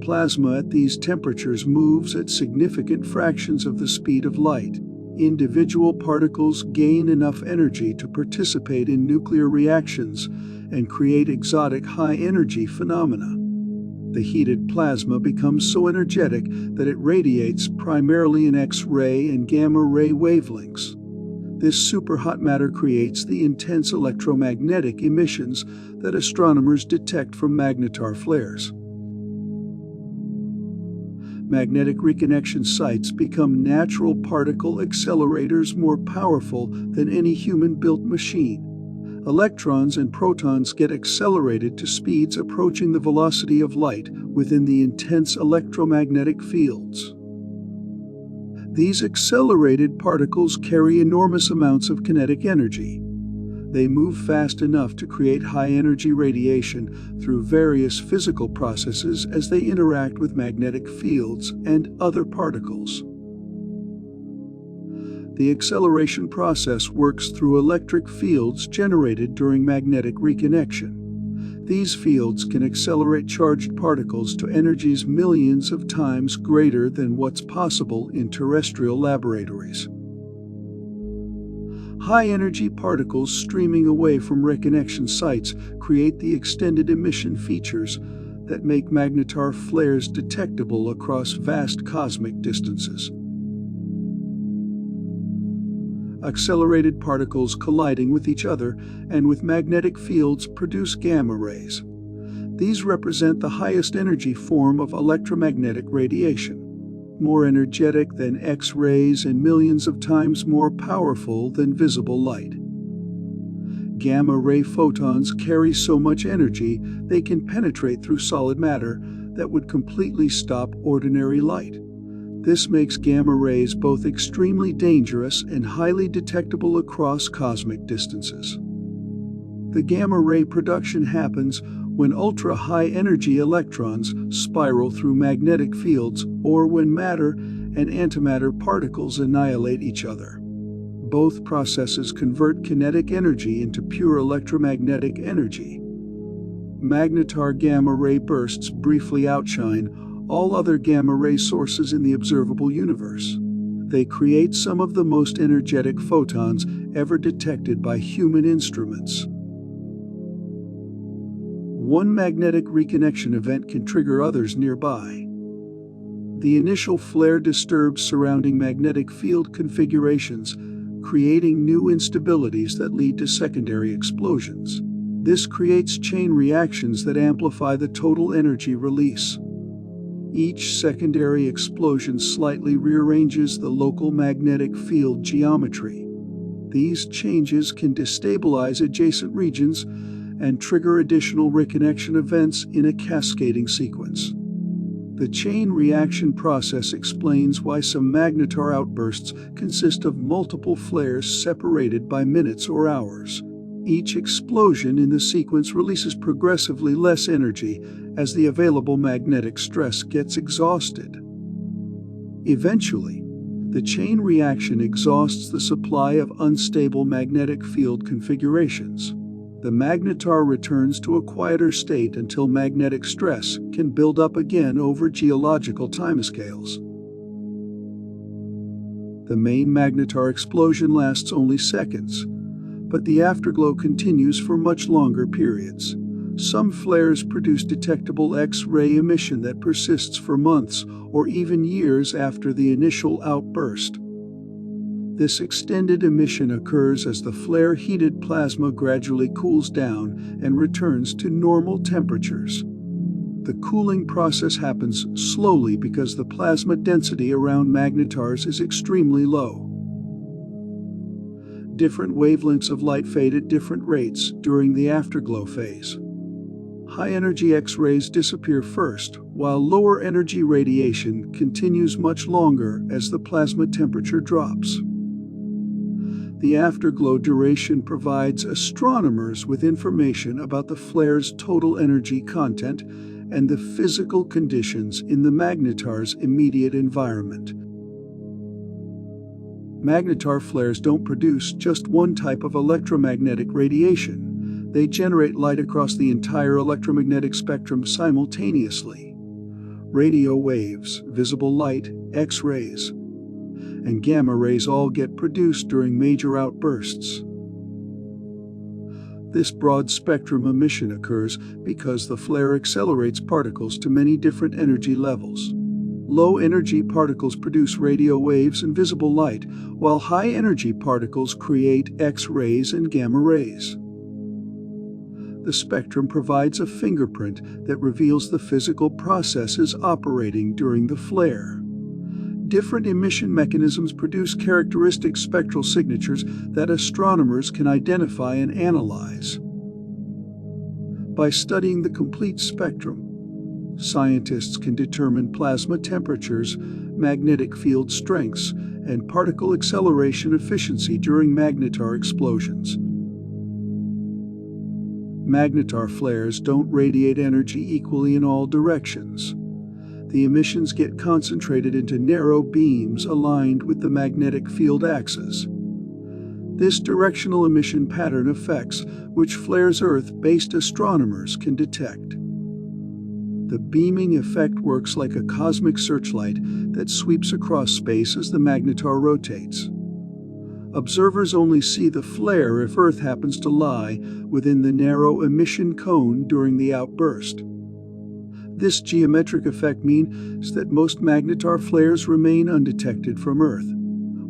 Plasma at these temperatures moves at significant fractions of the speed of light. Individual particles gain enough energy to participate in nuclear reactions and create exotic high-energy phenomena. The heated plasma becomes so energetic that it radiates primarily in X-ray and gamma-ray wavelengths. This superhot matter creates the intense electromagnetic emissions that astronomers detect from magnetar flares. Magnetic reconnection sites become natural particle accelerators more powerful than any human-built machine. Electrons and protons get accelerated to speeds approaching the velocity of light within the intense electromagnetic fields. These accelerated particles carry enormous amounts of kinetic energy. They move fast enough to create high-energy radiation through various physical processes as they interact with magnetic fields and other particles. The acceleration process works through electric fields generated during magnetic reconnection. These fields can accelerate charged particles to energies millions of times greater than what's possible in terrestrial laboratories. High-energy particles streaming away from reconnection sites create the extended emission features that make magnetar flares detectable across vast cosmic distances. Accelerated particles colliding with each other and with magnetic fields produce gamma rays. These represent the highest energy form of electromagnetic radiation, more energetic than X-rays and millions of times more powerful than visible light. Gamma-ray photons carry so much energy they can penetrate through solid matter that would completely stop ordinary light. This makes gamma rays both extremely dangerous and highly detectable across cosmic distances. The gamma ray production happens when ultra-high energy electrons spiral through magnetic fields or when matter and antimatter particles annihilate each other. Both processes convert kinetic energy into pure electromagnetic energy. Magnetar gamma ray bursts briefly outshine all other gamma ray sources in the observable universe. They create some of the most energetic photons ever detected by human instruments. One magnetic reconnection event can trigger others nearby. The initial flare disturbs surrounding magnetic field configurations, creating new instabilities that lead to secondary explosions. This creates chain reactions that amplify the total energy release. Each secondary explosion slightly rearranges the local magnetic field geometry. These changes can destabilize adjacent regions and trigger additional reconnection events in a cascading sequence. The chain reaction process explains why some magnetar outbursts consist of multiple flares separated by minutes or hours. Each explosion in the sequence releases progressively less energy as the available magnetic stress gets exhausted. Eventually, the chain reaction exhausts the supply of unstable magnetic field configurations. The magnetar returns to a quieter state until magnetic stress can build up again over geological timescales. The main magnetar explosion lasts only seconds, but the afterglow continues for much longer periods. Some flares produce detectable X-ray emission that persists for months or even years after the initial outburst. This extended emission occurs as the flare-heated plasma gradually cools down and returns to normal temperatures. The cooling process happens slowly because the plasma density around magnetars is extremely low. Different wavelengths of light fade at different rates during the afterglow phase. High-energy X-rays disappear first, while lower-energy radiation continues much longer as the plasma temperature drops. The afterglow duration provides astronomers with information about the flare's total energy content and the physical conditions in the magnetar's immediate environment. Magnetar flares don't produce just one type of electromagnetic radiation. They generate light across the entire electromagnetic spectrum simultaneously. Radio waves, visible light, X-rays, and gamma rays all get produced during major outbursts. This broad-spectrum emission occurs because the flare accelerates particles to many different energy levels. Low-energy particles produce radio waves and visible light, while high-energy particles create X-rays and gamma rays. The spectrum provides a fingerprint that reveals the physical processes operating during the flare. Different emission mechanisms produce characteristic spectral signatures that astronomers can identify and analyze. By studying the complete spectrum, scientists can determine plasma temperatures, magnetic field strengths, and particle acceleration efficiency during magnetar explosions. Magnetar flares don't radiate energy equally in all directions. The emissions get concentrated into narrow beams aligned with the magnetic field axis. This directional emission pattern affects which flares Earth-based astronomers can detect. The beaming effect works like a cosmic searchlight that sweeps across space as the magnetar rotates. Observers only see the flare if Earth happens to lie within the narrow emission cone during the outburst. This geometric effect means that most magnetar flares remain undetected from Earth.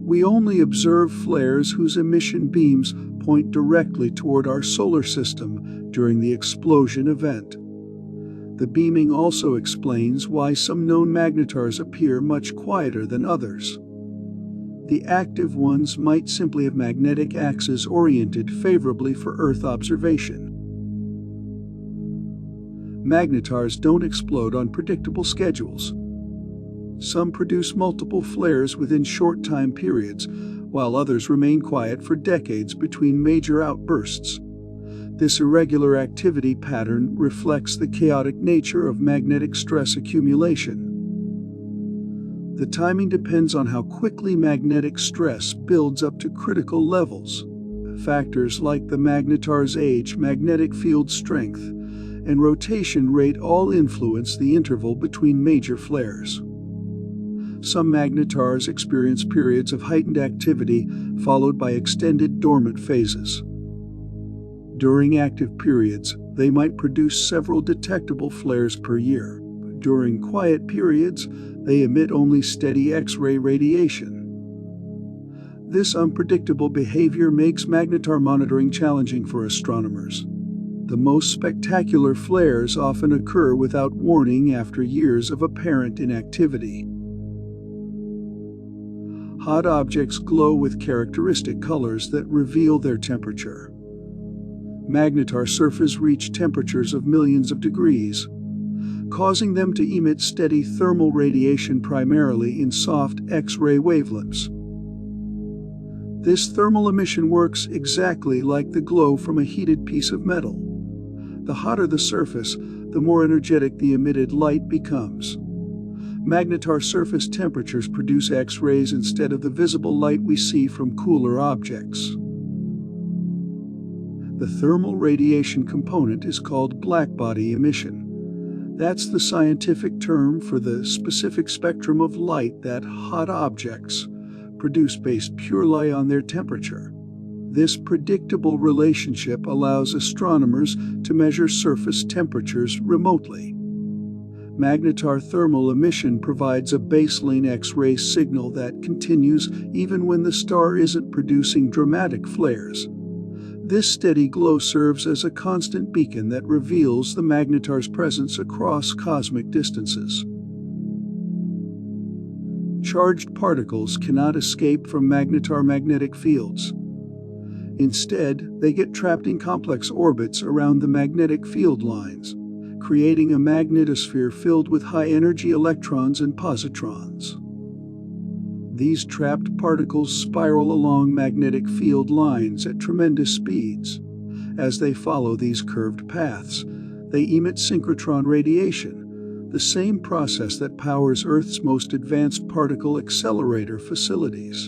We only observe flares whose emission beams point directly toward our solar system during the explosion event. The beaming also explains why some known magnetars appear much quieter than others. The active ones might simply have magnetic axes oriented favorably for Earth observation. Magnetars don't explode on predictable schedules. Some produce multiple flares within short time periods, while others remain quiet for decades between major outbursts. This irregular activity pattern reflects the chaotic nature of magnetic stress accumulation. The timing depends on how quickly magnetic stress builds up to critical levels. Factors like the magnetar's age, magnetic field strength, and rotation rate all influence the interval between major flares. Some magnetars experience periods of heightened activity followed by extended dormant phases. During active periods, they might produce several detectable flares per year. During quiet periods, they emit only steady X-ray radiation. This unpredictable behavior makes magnetar monitoring challenging for astronomers. The most spectacular flares often occur without warning after years of apparent inactivity. Hot objects glow with characteristic colors that reveal their temperature. Magnetar surfaces reach temperatures of millions of degrees, causing them to emit steady thermal radiation primarily in soft X-ray wavelengths. This thermal emission works exactly like the glow from a heated piece of metal. The hotter the surface, the more energetic the emitted light becomes. Magnetar surface temperatures produce X-rays instead of the visible light we see from cooler objects. The thermal radiation component is called blackbody emission. That's the scientific term for the specific spectrum of light that hot objects produce based purely on their temperature. This predictable relationship allows astronomers to measure surface temperatures remotely. Magnetar thermal emission provides a baseline X-ray signal that continues even when the star isn't producing dramatic flares. This steady glow serves as a constant beacon that reveals the magnetar's presence across cosmic distances. Charged particles cannot escape from magnetar magnetic fields. Instead, they get trapped in complex orbits around the magnetic field lines, creating a magnetosphere filled with high-energy electrons and positrons. These trapped particles spiral along magnetic field lines at tremendous speeds. As they follow these curved paths, they emit synchrotron radiation, the same process that powers Earth's most advanced particle accelerator facilities.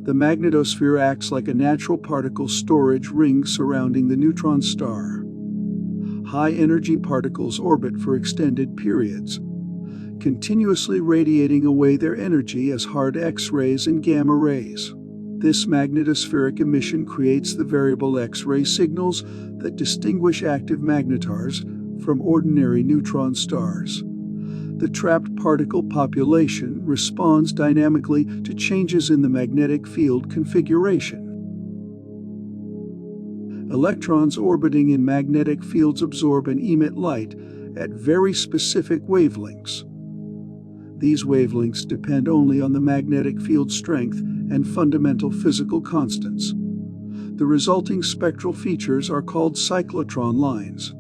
The magnetosphere acts like a natural particle storage ring surrounding the neutron star. High-energy particles orbit for extended periods, continuously radiating away their energy as hard X-rays and gamma rays. This magnetospheric emission creates the variable X-ray signals that distinguish active magnetars from ordinary neutron stars. The trapped particle population responds dynamically to changes in the magnetic field configuration. Electrons orbiting in magnetic fields absorb and emit light at very specific wavelengths. These wavelengths depend only on the magnetic field strength and fundamental physical constants. The resulting spectral features are called cyclotron lines.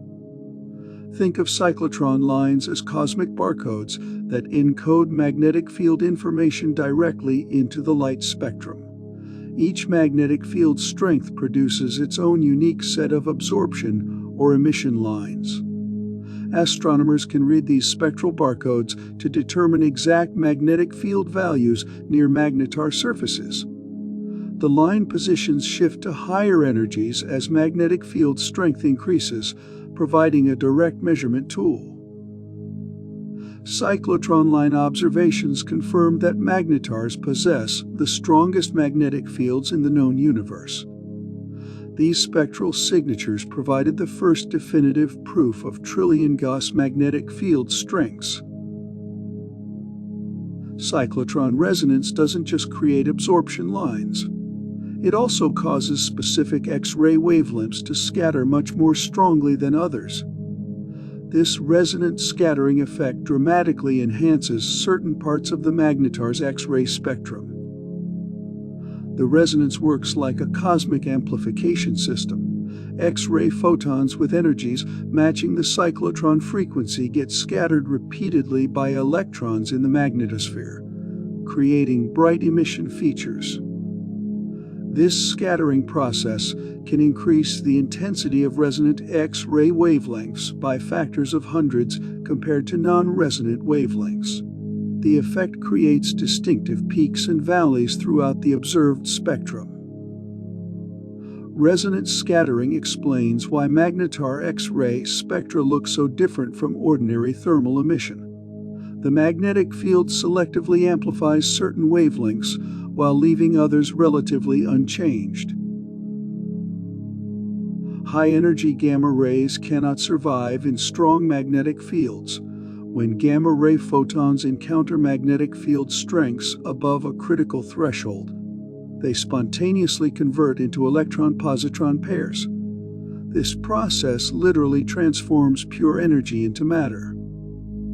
Think of cyclotron lines as cosmic barcodes that encode magnetic field information directly into the light spectrum. Each magnetic field strength produces its own unique set of absorption or emission lines. Astronomers can read these spectral barcodes to determine exact magnetic field values near magnetar surfaces. The line positions shift to higher energies as magnetic field strength increases, providing a direct measurement tool. Cyclotron line observations confirm that magnetars possess the strongest magnetic fields in the known universe. These spectral signatures provided the first definitive proof of trillion Gauss magnetic field strengths. Cyclotron resonance doesn't just create absorption lines. It also causes specific X-ray wavelengths to scatter much more strongly than others. This resonant scattering effect dramatically enhances certain parts of the magnetar's X-ray spectrum. The resonance works like a cosmic amplification system. X-ray photons with energies matching the cyclotron frequency get scattered repeatedly by electrons in the magnetosphere, creating bright emission features. This scattering process can increase the intensity of resonant X-ray wavelengths by factors of hundreds compared to non-resonant wavelengths. The effect creates distinctive peaks and valleys throughout the observed spectrum. Resonant scattering explains why magnetar X-ray spectra look so different from ordinary thermal emission. The magnetic field selectively amplifies certain wavelengths while leaving others relatively unchanged. High-energy gamma rays cannot survive in strong magnetic fields. When gamma-ray photons encounter magnetic field strengths above a critical threshold, they spontaneously convert into electron-positron pairs. This process literally transforms pure energy into matter.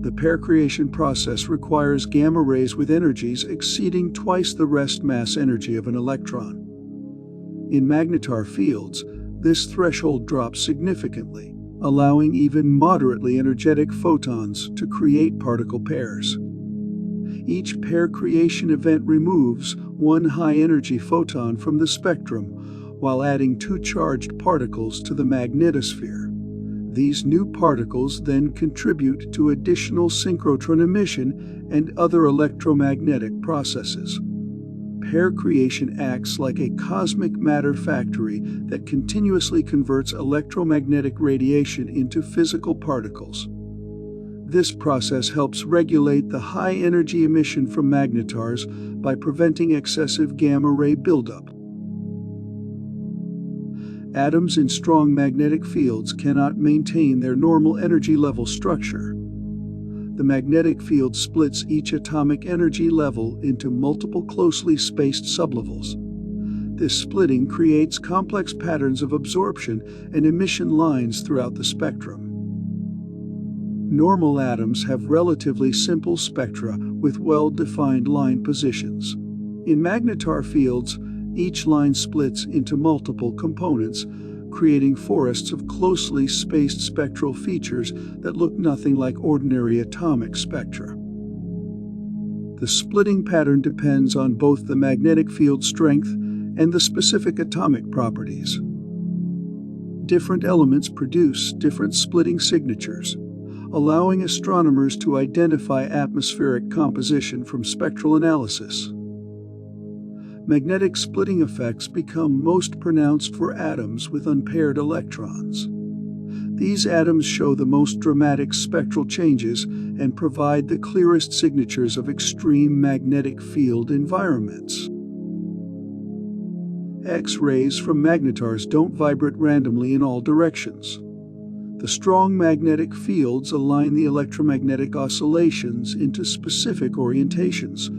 The pair creation process requires gamma rays with energies exceeding twice the rest mass energy of an electron. In magnetar fields, this threshold drops significantly, allowing even moderately energetic photons to create particle pairs. Each pair creation event removes one high-energy photon from the spectrum while adding two charged particles to the magnetosphere. These new particles then contribute to additional synchrotron emission and other electromagnetic processes. pair creation acts like a cosmic matter factory that continuously converts electromagnetic radiation into physical particles. This process helps regulate the high-energy emission from magnetars by preventing excessive gamma-ray buildup. Atoms in strong magnetic fields cannot maintain their normal energy level structure. The magnetic field splits each atomic energy level into multiple closely spaced sublevels. This splitting creates complex patterns of absorption and emission lines throughout the spectrum. Normal atoms have relatively simple spectra with well-defined line positions. In magnetar fields, each line splits into multiple components, creating forests of closely spaced spectral features that look nothing like ordinary atomic spectra. The splitting pattern depends on both the magnetic field strength and the specific atomic properties. Different elements produce different splitting signatures, allowing astronomers to identify atmospheric composition from spectral analysis. Magnetic splitting effects become most pronounced for atoms with unpaired electrons. These atoms show the most dramatic spectral changes and provide the clearest signatures of extreme magnetic field environments. X-rays from magnetars don't vibrate randomly in all directions. The strong magnetic fields align the electromagnetic oscillations into specific orientations,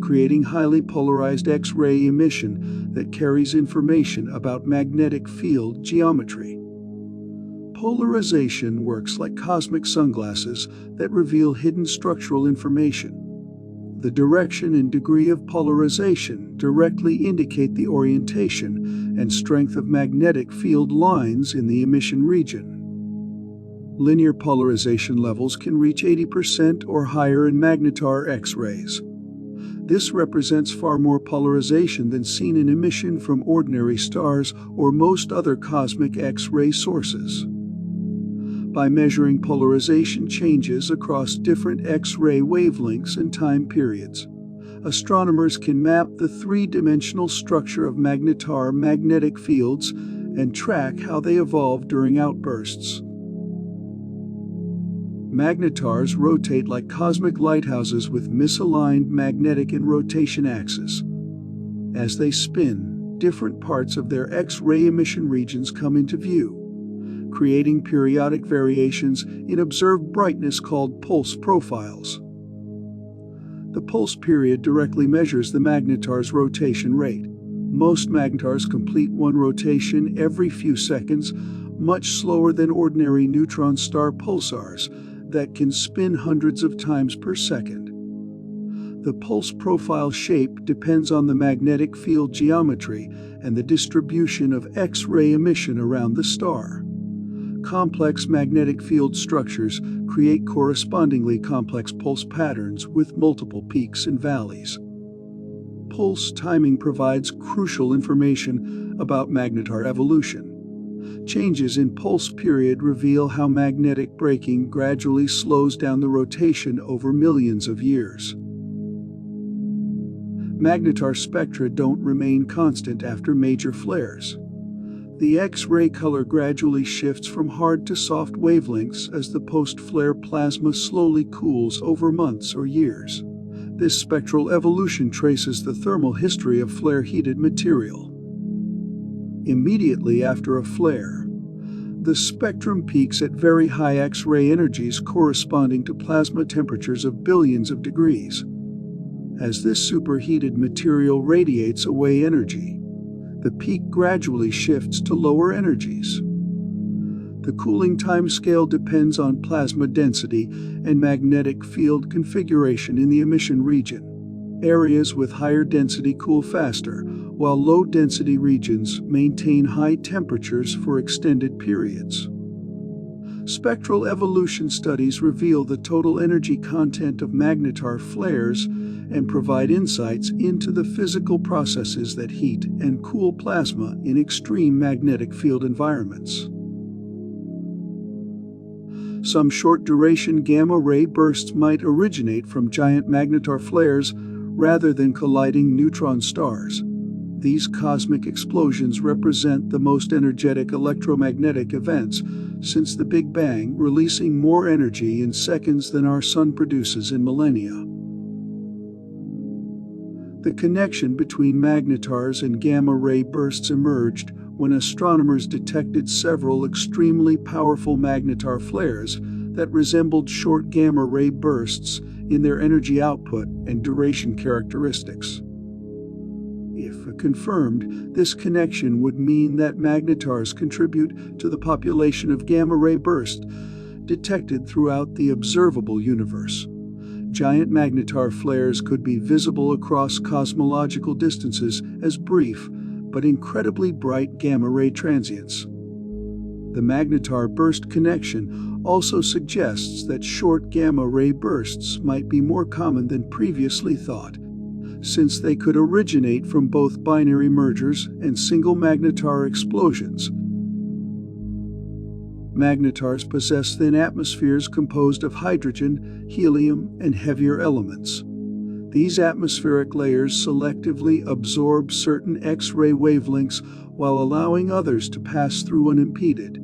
creating highly polarized X-ray emission that carries information about magnetic field geometry. Polarization works like cosmic sunglasses that reveal hidden structural information. The direction and degree of polarization directly indicate the orientation and strength of magnetic field lines in the emission region. Linear polarization levels can reach 80% or higher in magnetar X-rays. This represents far more polarization than seen in emission from ordinary stars or most other cosmic X-ray sources. By measuring polarization changes across different X-ray wavelengths and time periods, astronomers can map the three-dimensional structure of magnetar magnetic fields and track how they evolve during outbursts. Magnetars rotate like cosmic lighthouses with misaligned magnetic and rotation axes. As they spin, different parts of their X-ray emission regions come into view, creating periodic variations in observed brightness called pulse profiles. The pulse period directly measures the magnetar's rotation rate. Most magnetars complete one rotation every few seconds, much slower than ordinary neutron star pulsars that can spin hundreds of times per second. The pulse profile shape depends on the magnetic field geometry and the distribution of X-ray emission around the star. Complex magnetic field structures create correspondingly complex pulse patterns with multiple peaks and valleys. Pulse timing provides crucial information about magnetar evolution. Changes in pulse period reveal how magnetic braking gradually slows down the rotation over millions of years. Magnetar spectra don't remain constant after major flares. The X-ray color gradually shifts from hard to soft wavelengths as the post-flare plasma slowly cools over months or years. This spectral evolution traces the thermal history of flare-heated material. Immediately after a flare, the spectrum peaks at very high X-ray energies corresponding to plasma temperatures of billions of degrees. As this superheated material radiates away energy, the peak gradually shifts to lower energies. The cooling timescale depends on plasma density and magnetic field configuration in the emission region. Areas with higher density cool faster, while low-density regions maintain high temperatures for extended periods. Spectral evolution studies reveal the total energy content of magnetar flares and provide insights into the physical processes that heat and cool plasma in extreme magnetic field environments. Some short-duration gamma-ray bursts might originate from giant magnetar flares, rather than colliding neutron stars. These cosmic explosions represent the most energetic electromagnetic events since the Big Bang, releasing more energy in seconds than our Sun produces in millennia. The connection between magnetars and gamma-ray bursts emerged when astronomers detected several extremely powerful magnetar flares that resembled short gamma-ray bursts in their energy output and duration characteristics. If confirmed, this connection would mean that magnetars contribute to the population of gamma-ray bursts detected throughout the observable universe. Giant magnetar flares could be visible across cosmological distances as brief but incredibly bright gamma-ray transients. The magnetar burst connection also suggests that short gamma-ray bursts might be more common than previously thought, since they could originate from both binary mergers and single magnetar explosions. Magnetars possess thin atmospheres composed of hydrogen, helium, and heavier elements. These atmospheric layers selectively absorb certain X-ray wavelengths while allowing others to pass through unimpeded.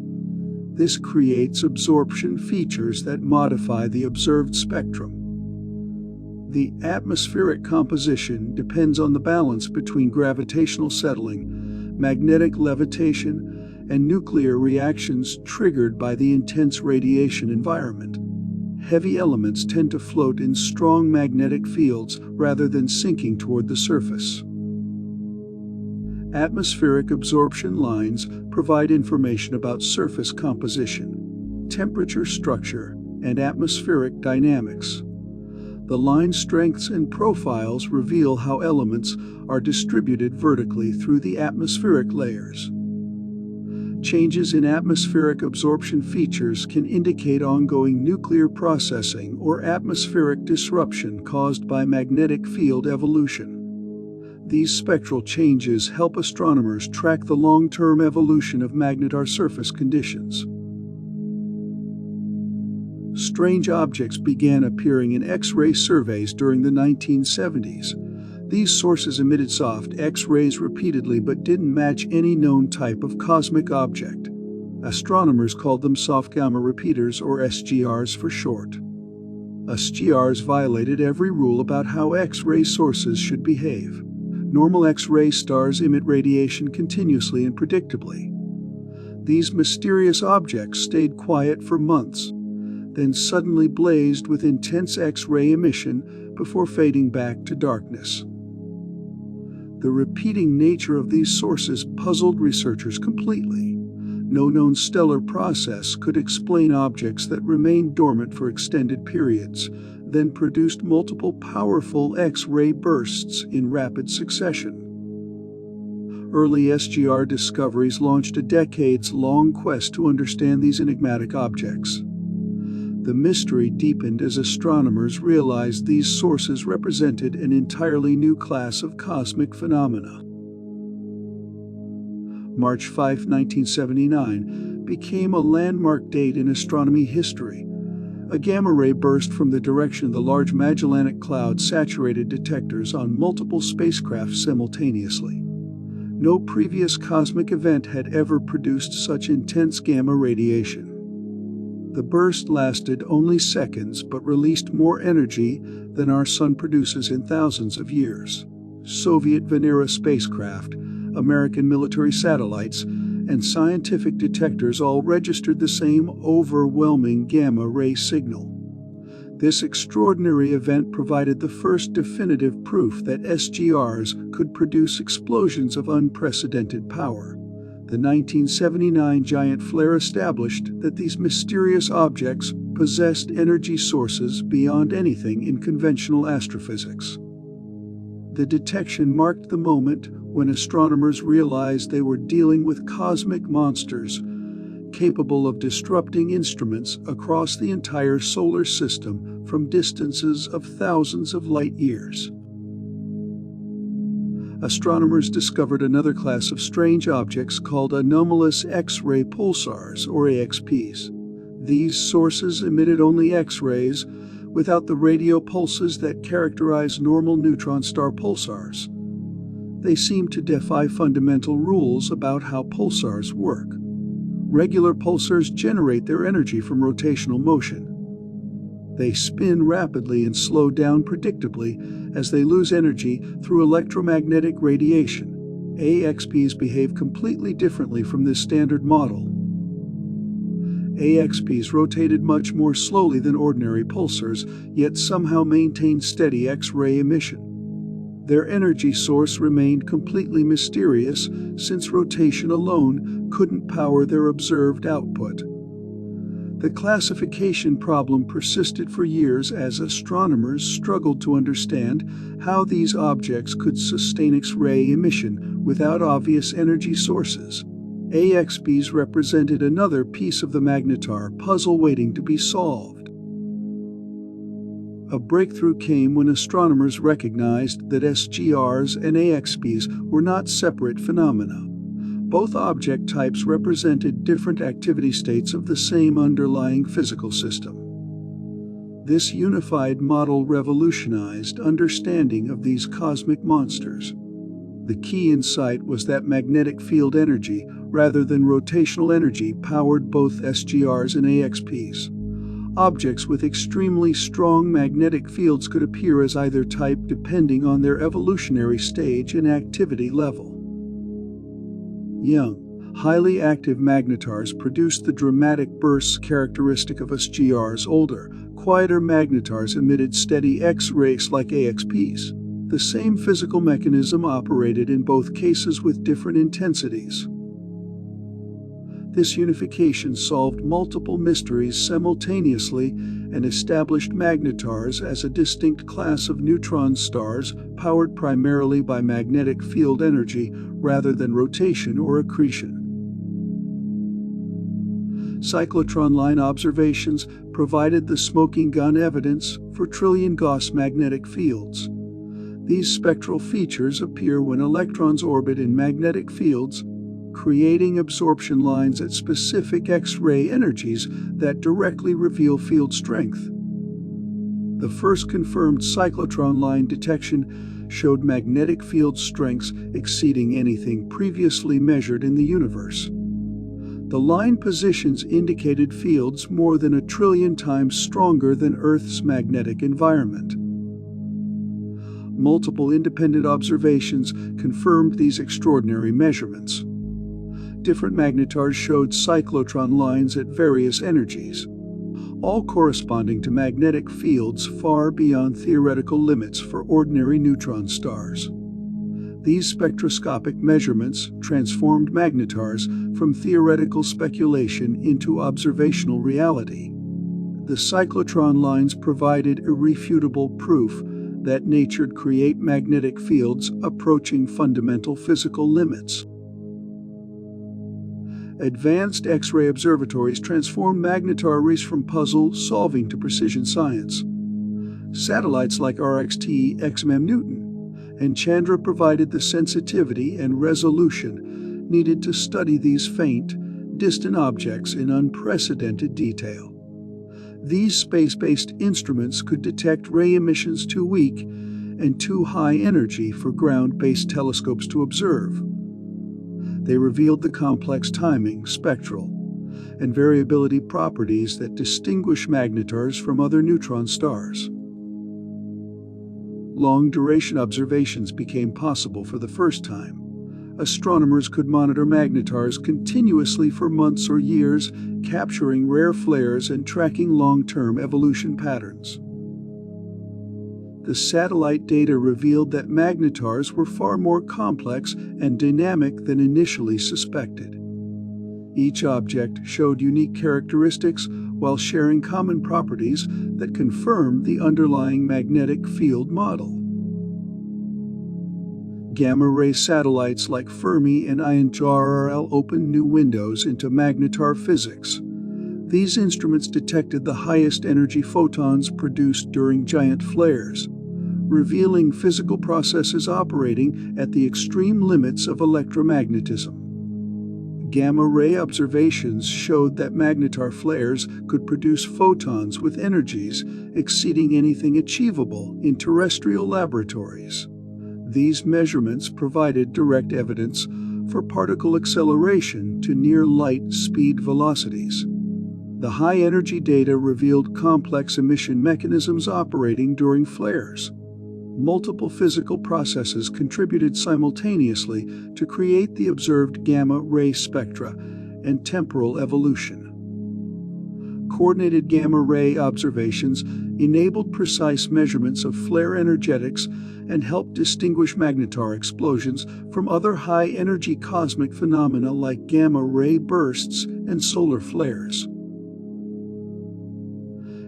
This creates absorption features that modify the observed spectrum. The atmospheric composition depends on the balance between gravitational settling, magnetic levitation, and nuclear reactions triggered by the intense radiation environment. Heavy elements tend to float in strong magnetic fields rather than sinking toward the surface. Atmospheric absorption lines provide information about surface composition, temperature structure, and atmospheric dynamics. The line strengths and profiles reveal how elements are distributed vertically through the atmospheric layers. Changes in atmospheric absorption features can indicate ongoing nuclear processing or atmospheric disruption caused by magnetic field evolution. These spectral changes help astronomers track the long-term evolution of magnetar surface conditions. Strange objects began appearing in X-ray surveys during the 1970s. These sources emitted soft X-rays repeatedly but didn't match any known type of cosmic object. Astronomers called them soft gamma repeaters, or SGRs for short. SGRs violated every rule about how X-ray sources should behave. Normal X-ray stars emit radiation continuously and predictably. These mysterious objects stayed quiet for months, then suddenly blazed with intense X-ray emission before fading back to darkness. The repeating nature of these sources puzzled researchers completely. No known stellar process could explain objects that remained dormant for extended periods, then produced multiple powerful X-ray bursts in rapid succession. Early SGR discoveries launched a decades-long quest to understand these enigmatic objects. The mystery deepened as astronomers realized these sources represented an entirely new class of cosmic phenomena. March 5, 1979, became a landmark date in astronomy history. A gamma-ray burst from the direction of the Large Magellanic Cloud saturated detectors on multiple spacecraft simultaneously. No previous cosmic event had ever produced such intense gamma radiation. The burst lasted only seconds but released more energy than our Sun produces in thousands of years. Soviet Venera spacecraft, American military satellites, and scientific detectors all registered the same overwhelming gamma-ray signal. This extraordinary event provided the first definitive proof that SGRs could produce explosions of unprecedented power. The 1979 giant flare established that these mysterious objects possessed energy sources beyond anything in conventional astrophysics. The detection marked the moment when astronomers realized they were dealing with cosmic monsters capable of disrupting instruments across the entire solar system from distances of thousands of light years. Astronomers discovered another class of strange objects called anomalous X-ray pulsars, or AXPs. These sources emitted only X-rays, without the radio pulses that characterize normal neutron star pulsars. They seem to defy fundamental rules about how pulsars work. Regular pulsars generate their energy from rotational motion. They spin rapidly and slow down predictably as they lose energy through electromagnetic radiation. AXPs behave completely differently from this standard model. AXPs rotated much more slowly than ordinary pulsars, yet somehow maintained steady X-ray emission. Their energy source remained completely mysterious, since rotation alone couldn't power their observed output. The classification problem persisted for years as astronomers struggled to understand how these objects could sustain X-ray emission without obvious energy sources. AXPs represented another piece of the magnetar puzzle waiting to be solved. A breakthrough came when astronomers recognized that SGRs and AXPs were not separate phenomena. Both object types represented different activity states of the same underlying physical system. This unified model revolutionized understanding of these cosmic monsters. The key insight was that magnetic field energy, rather than rotational energy, powered both SGRs and AXPs. Objects with extremely strong magnetic fields could appear as either type depending on their evolutionary stage and activity level. Young, highly active magnetars produced the dramatic bursts characteristic of SGRs. Older, quieter magnetars emitted steady X-rays like AXPs. The same physical mechanism operated in both cases with different intensities. This unification solved multiple mysteries simultaneously and established magnetars as a distinct class of neutron stars powered primarily by magnetic field energy rather than rotation or accretion. Cyclotron line observations provided the smoking gun evidence for trillion Gauss magnetic fields. These spectral features appear when electrons orbit in magnetic fields, creating absorption lines at specific X-ray energies that directly reveal field strength. The first confirmed cyclotron line detection showed magnetic field strengths exceeding anything previously measured in the universe. The line positions indicated fields more than 1 trillion times stronger than Earth's magnetic environment. Multiple independent observations confirmed these extraordinary measurements. Different magnetars showed cyclotron lines at various energies, all corresponding to magnetic fields far beyond theoretical limits for ordinary neutron stars. These spectroscopic measurements transformed magnetars from theoretical speculation into observational reality. The cyclotron lines provided irrefutable proof that nature could create magnetic fields approaching fundamental physical limits. Advanced X-ray observatories transformed magnetaries from puzzle-solving to precision science. Satellites like RxT XMM Newton and Chandra provided the sensitivity and resolution needed to study these faint, distant objects in unprecedented detail. These space-based instruments could detect ray emissions too weak and too high energy for ground-based telescopes to observe. They revealed the complex timing, spectral, and variability properties that distinguish magnetars from other neutron stars. Long-duration observations became possible for the first time. Astronomers could monitor magnetars continuously for months or years, capturing rare flares and tracking long-term evolution patterns. The satellite data revealed that magnetars were far more complex and dynamic than initially suspected. Each object showed unique characteristics while sharing common properties that confirmed the underlying magnetic field model. Gamma-ray satellites like Fermi and INJRL opened new windows into magnetar physics. These instruments detected the highest energy photons produced during giant flares, revealing physical processes operating at the extreme limits of electromagnetism. Gamma-ray observations showed that magnetar flares could produce photons with energies exceeding anything achievable in terrestrial laboratories. These measurements provided direct evidence for particle acceleration to near-light speed velocities. The high-energy data revealed complex emission mechanisms operating during flares. Multiple physical processes contributed simultaneously to create the observed gamma-ray spectra and temporal evolution. Coordinated gamma-ray observations enabled precise measurements of flare energetics and helped distinguish magnetar explosions from other high-energy cosmic phenomena like gamma-ray bursts and solar flares.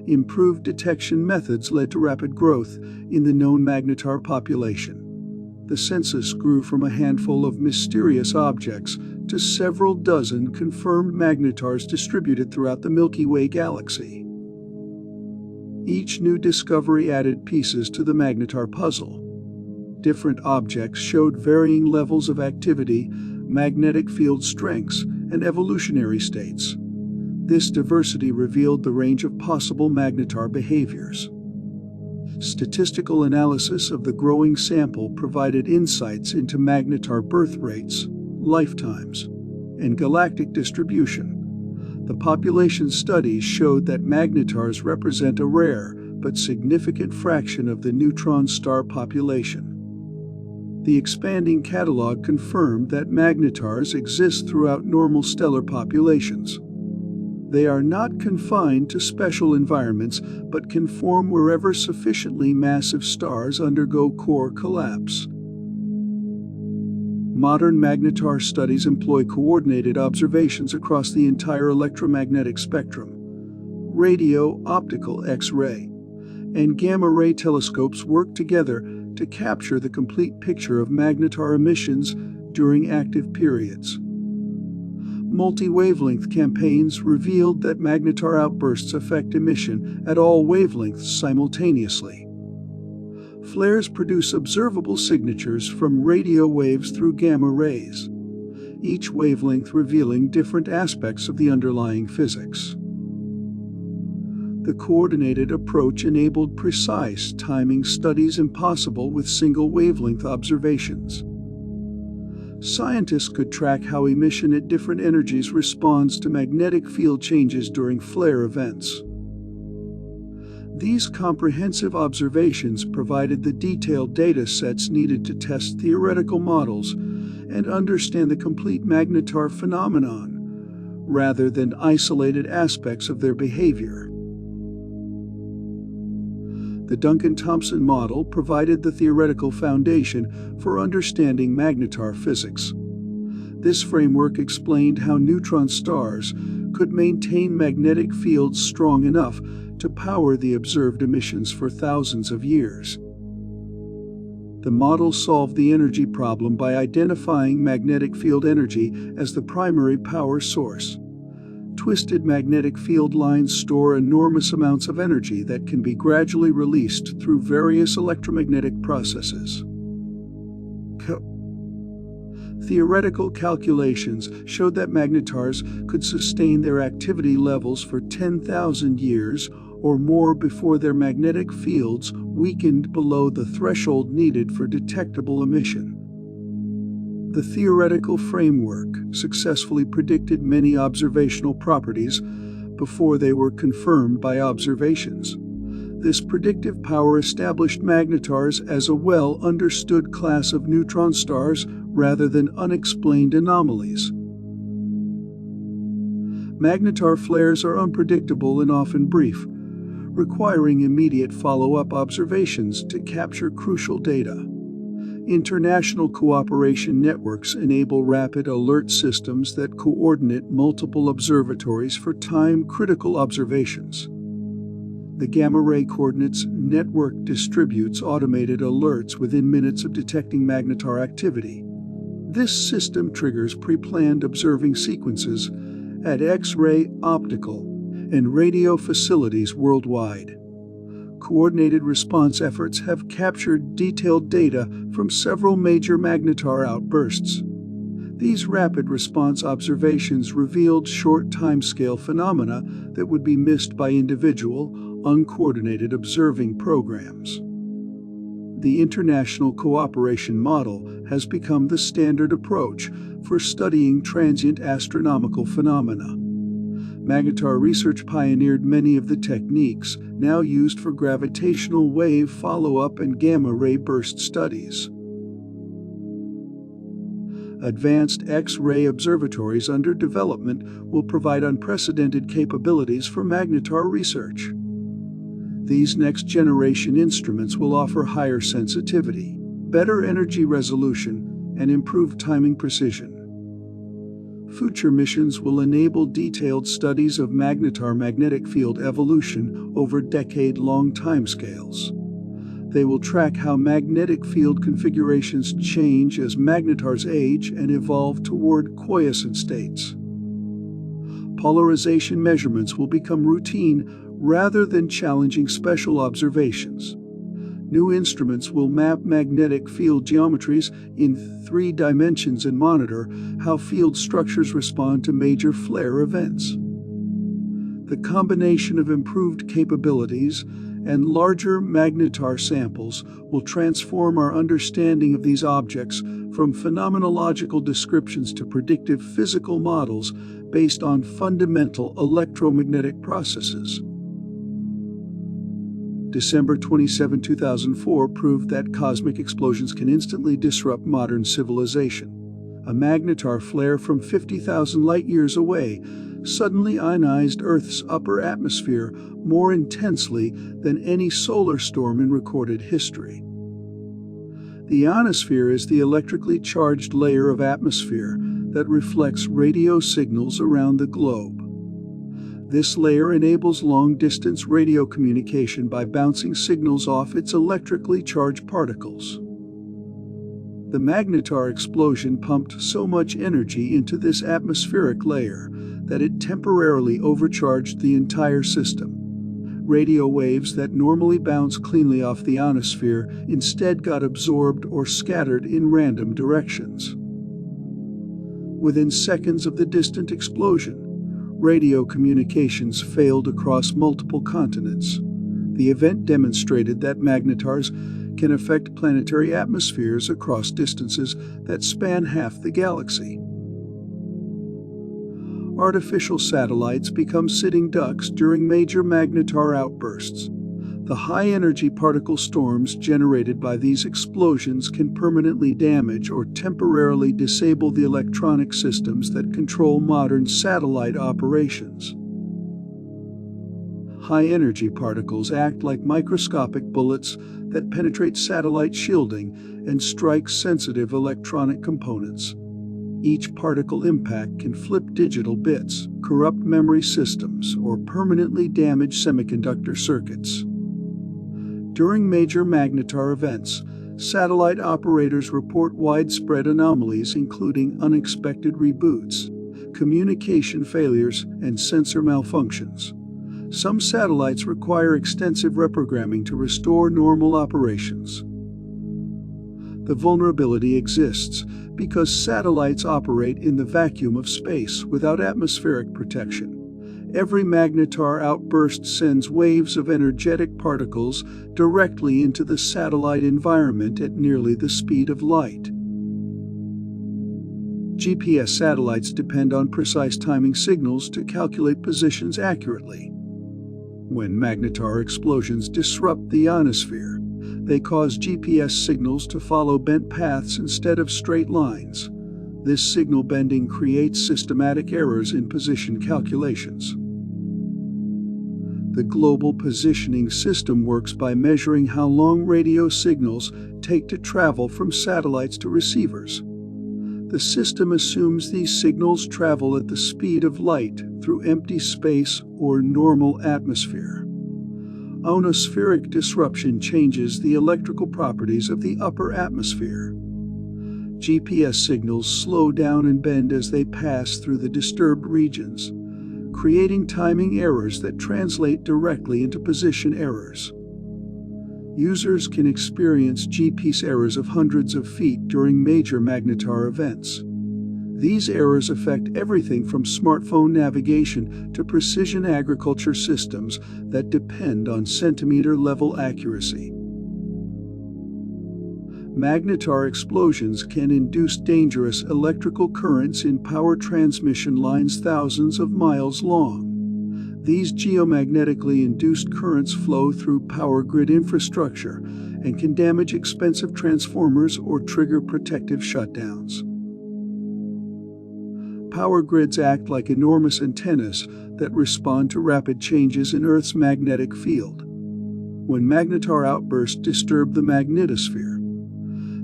Improved detection methods led to rapid growth in the known magnetar population. The census grew from a handful of mysterious objects to several dozen confirmed magnetars distributed throughout the Milky Way galaxy. Each new discovery added pieces to the magnetar puzzle. Different objects showed varying levels of activity, magnetic field strengths, and evolutionary states. This diversity revealed the range of possible magnetar behaviors. Statistical analysis of the growing sample provided insights into magnetar birth rates, lifetimes, and galactic distribution. The population studies showed that magnetars represent a rare but significant fraction of the neutron star population. The expanding catalog confirmed that magnetars exist throughout normal stellar populations. They are not confined to special environments, but can form wherever sufficiently massive stars undergo core collapse. Modern magnetar studies employ coordinated observations across the entire electromagnetic spectrum. Radio, optical, X-ray, and gamma-ray telescopes work together to capture the complete picture of magnetar emissions during active periods. Multi-wavelength campaigns revealed that magnetar outbursts affect emission at all wavelengths simultaneously. Flares produce observable signatures from radio waves through gamma rays, each wavelength revealing different aspects of the underlying physics. The coordinated approach enabled precise timing studies impossible with single wavelength observations. Scientists could track how emission at different energies responds to magnetic field changes during flare events. These comprehensive observations provided the detailed data sets needed to test theoretical models and understand the complete magnetar phenomenon, rather than isolated aspects of their behavior. The Duncan-Thompson model provided the theoretical foundation for understanding magnetar physics. This framework explained how neutron stars could maintain magnetic fields strong enough to power the observed emissions for thousands of years. The model solved the energy problem by identifying magnetic field energy as the primary power source. Twisted magnetic field lines store enormous amounts of energy that can be gradually released through various electromagnetic processes. Theoretical calculations showed that magnetars could sustain their activity levels for 10,000 years or more before their magnetic fields weakened below the threshold needed for detectable emission. The theoretical framework successfully predicted many observational properties before they were confirmed by observations. This predictive power established magnetars as a well-understood class of neutron stars rather than unexplained anomalies. Magnetar flares are unpredictable and often brief, requiring immediate follow-up observations to capture crucial data. International cooperation networks enable rapid alert systems that coordinate multiple observatories for time-critical observations. The gamma-ray coordinates network distributes automated alerts within minutes of detecting magnetar activity. This system triggers pre-planned observing sequences at X-ray, optical, and radio facilities worldwide. Coordinated response efforts have captured detailed data from several major magnetar outbursts. These rapid response observations revealed short timescale phenomena that would be missed by individual, uncoordinated observing programs. The international cooperation model has become the standard approach for studying transient astronomical phenomena. Magnetar research pioneered many of the techniques now used for gravitational wave follow-up and gamma-ray burst studies. Advanced X-ray observatories under development will provide unprecedented capabilities for magnetar research. These next-generation instruments will offer higher sensitivity, better energy resolution, and improved timing precision. Future missions will enable detailed studies of magnetar magnetic field evolution over decade-long timescales. They will track how magnetic field configurations change as magnetars age and evolve toward quiescent states. Polarization measurements will become routine rather than challenging special observations. New instruments will map magnetic field geometries in 3 dimensions and monitor how field structures respond to major flare events. The combination of improved capabilities and larger magnetar samples will transform our understanding of these objects from phenomenological descriptions to predictive physical models based on fundamental electromagnetic processes. December 27, 2004 proved that cosmic explosions can instantly disrupt modern civilization. A magnetar flare from 50,000 light-years away suddenly ionized Earth's upper atmosphere more intensely than any solar storm in recorded history. The ionosphere is the electrically charged layer of atmosphere that reflects radio signals around the globe. This layer enables long-distance radio communication by bouncing signals off its electrically charged particles. The magnetar explosion pumped so much energy into this atmospheric layer that it temporarily overcharged the entire system. Radio waves that normally bounce cleanly off the ionosphere instead got absorbed or scattered in random directions. Within seconds of the distant explosion, radio communications failed across multiple continents. The event demonstrated that magnetars can affect planetary atmospheres across distances that span half the galaxy. Artificial satellites become sitting ducks during major magnetar outbursts. The high-energy particle storms generated by these explosions can permanently damage or temporarily disable the electronic systems that control modern satellite operations. High-energy particles act like microscopic bullets that penetrate satellite shielding and strike sensitive electronic components. Each particle impact can flip digital bits, corrupt memory systems, or permanently damage semiconductor circuits. During major magnetar events, satellite operators report widespread anomalies including unexpected reboots, communication failures, and sensor malfunctions. Some satellites require extensive reprogramming to restore normal operations. The vulnerability exists because satellites operate in the vacuum of space without atmospheric protection. Every magnetar outburst sends waves of energetic particles directly into the satellite environment at nearly the speed of light. GPS satellites depend on precise timing signals to calculate positions accurately. When magnetar explosions disrupt the ionosphere, they cause GPS signals to follow bent paths instead of straight lines. This signal bending creates systematic errors in position calculations. The global positioning system works by measuring how long radio signals take to travel from satellites to receivers. The system assumes these signals travel at the speed of light through empty space or normal atmosphere. Ionospheric disruption changes the electrical properties of the upper atmosphere. GPS signals slow down and bend as they pass through the disturbed regions, creating timing errors that translate directly into position errors. Users can experience GPS errors of hundreds of feet during major magnetar events. These errors affect everything from smartphone navigation to precision agriculture systems that depend on centimeter-level accuracy. Magnetar explosions can induce dangerous electrical currents in power transmission lines thousands of miles long. These geomagnetically induced currents flow through power grid infrastructure and can damage expensive transformers or trigger protective shutdowns. Power grids act like enormous antennas that respond to rapid changes in Earth's magnetic field. When magnetar outbursts disturb the magnetosphere,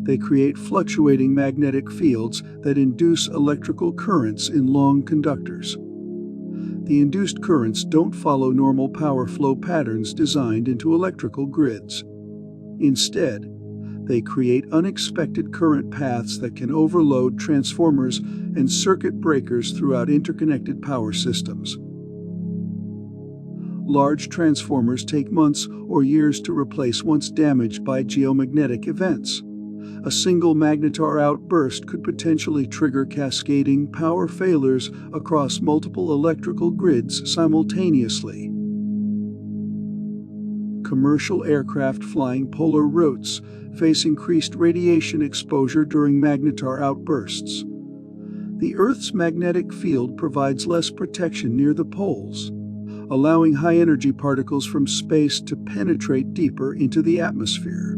they create fluctuating magnetic fields that induce electrical currents in long conductors. The induced currents don't follow normal power flow patterns designed into electrical grids. Instead, they create unexpected current paths that can overload transformers and circuit breakers throughout interconnected power systems. Large transformers take months or years to replace once damaged by geomagnetic events. A single magnetar outburst could potentially trigger cascading power failures across multiple electrical grids simultaneously. Commercial aircraft flying polar routes face increased radiation exposure during magnetar outbursts. The Earth's magnetic field provides less protection near the poles, allowing high-energy particles from space to penetrate deeper into the atmosphere.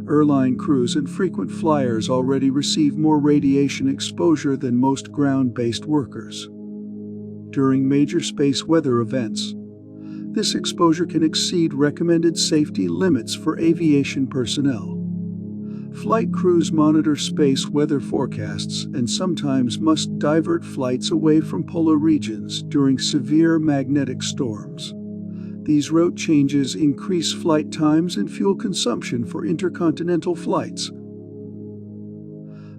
Airline crews and frequent flyers already receive more radiation exposure than most ground-based workers. During major space weather events, this exposure can exceed recommended safety limits for aviation personnel. Flight crews monitor space weather forecasts and sometimes must divert flights away from polar regions during severe magnetic storms. These route changes increase flight times and fuel consumption for intercontinental flights.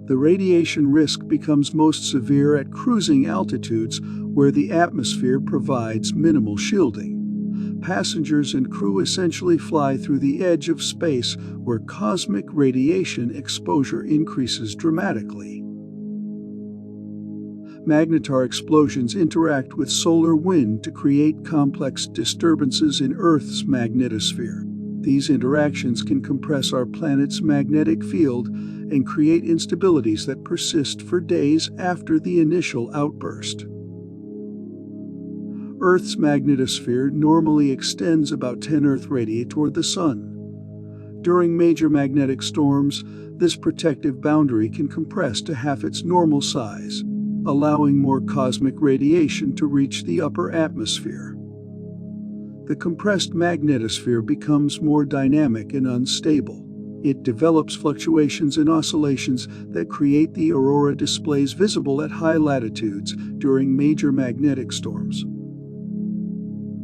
The radiation risk becomes most severe at cruising altitudes where the atmosphere provides minimal shielding. Passengers and crew essentially fly through the edge of space where cosmic radiation exposure increases dramatically. Magnetar explosions interact with solar wind to create complex disturbances in Earth's magnetosphere. These interactions can compress our planet's magnetic field and create instabilities that persist for days after the initial outburst. Earth's magnetosphere normally extends about 10 Earth radii toward the Sun. During major magnetic storms, this protective boundary can compress to half its normal size, allowing more cosmic radiation to reach the upper atmosphere. The compressed magnetosphere becomes more dynamic and unstable. It develops fluctuations and oscillations that create the aurora displays visible at high latitudes during major magnetic storms.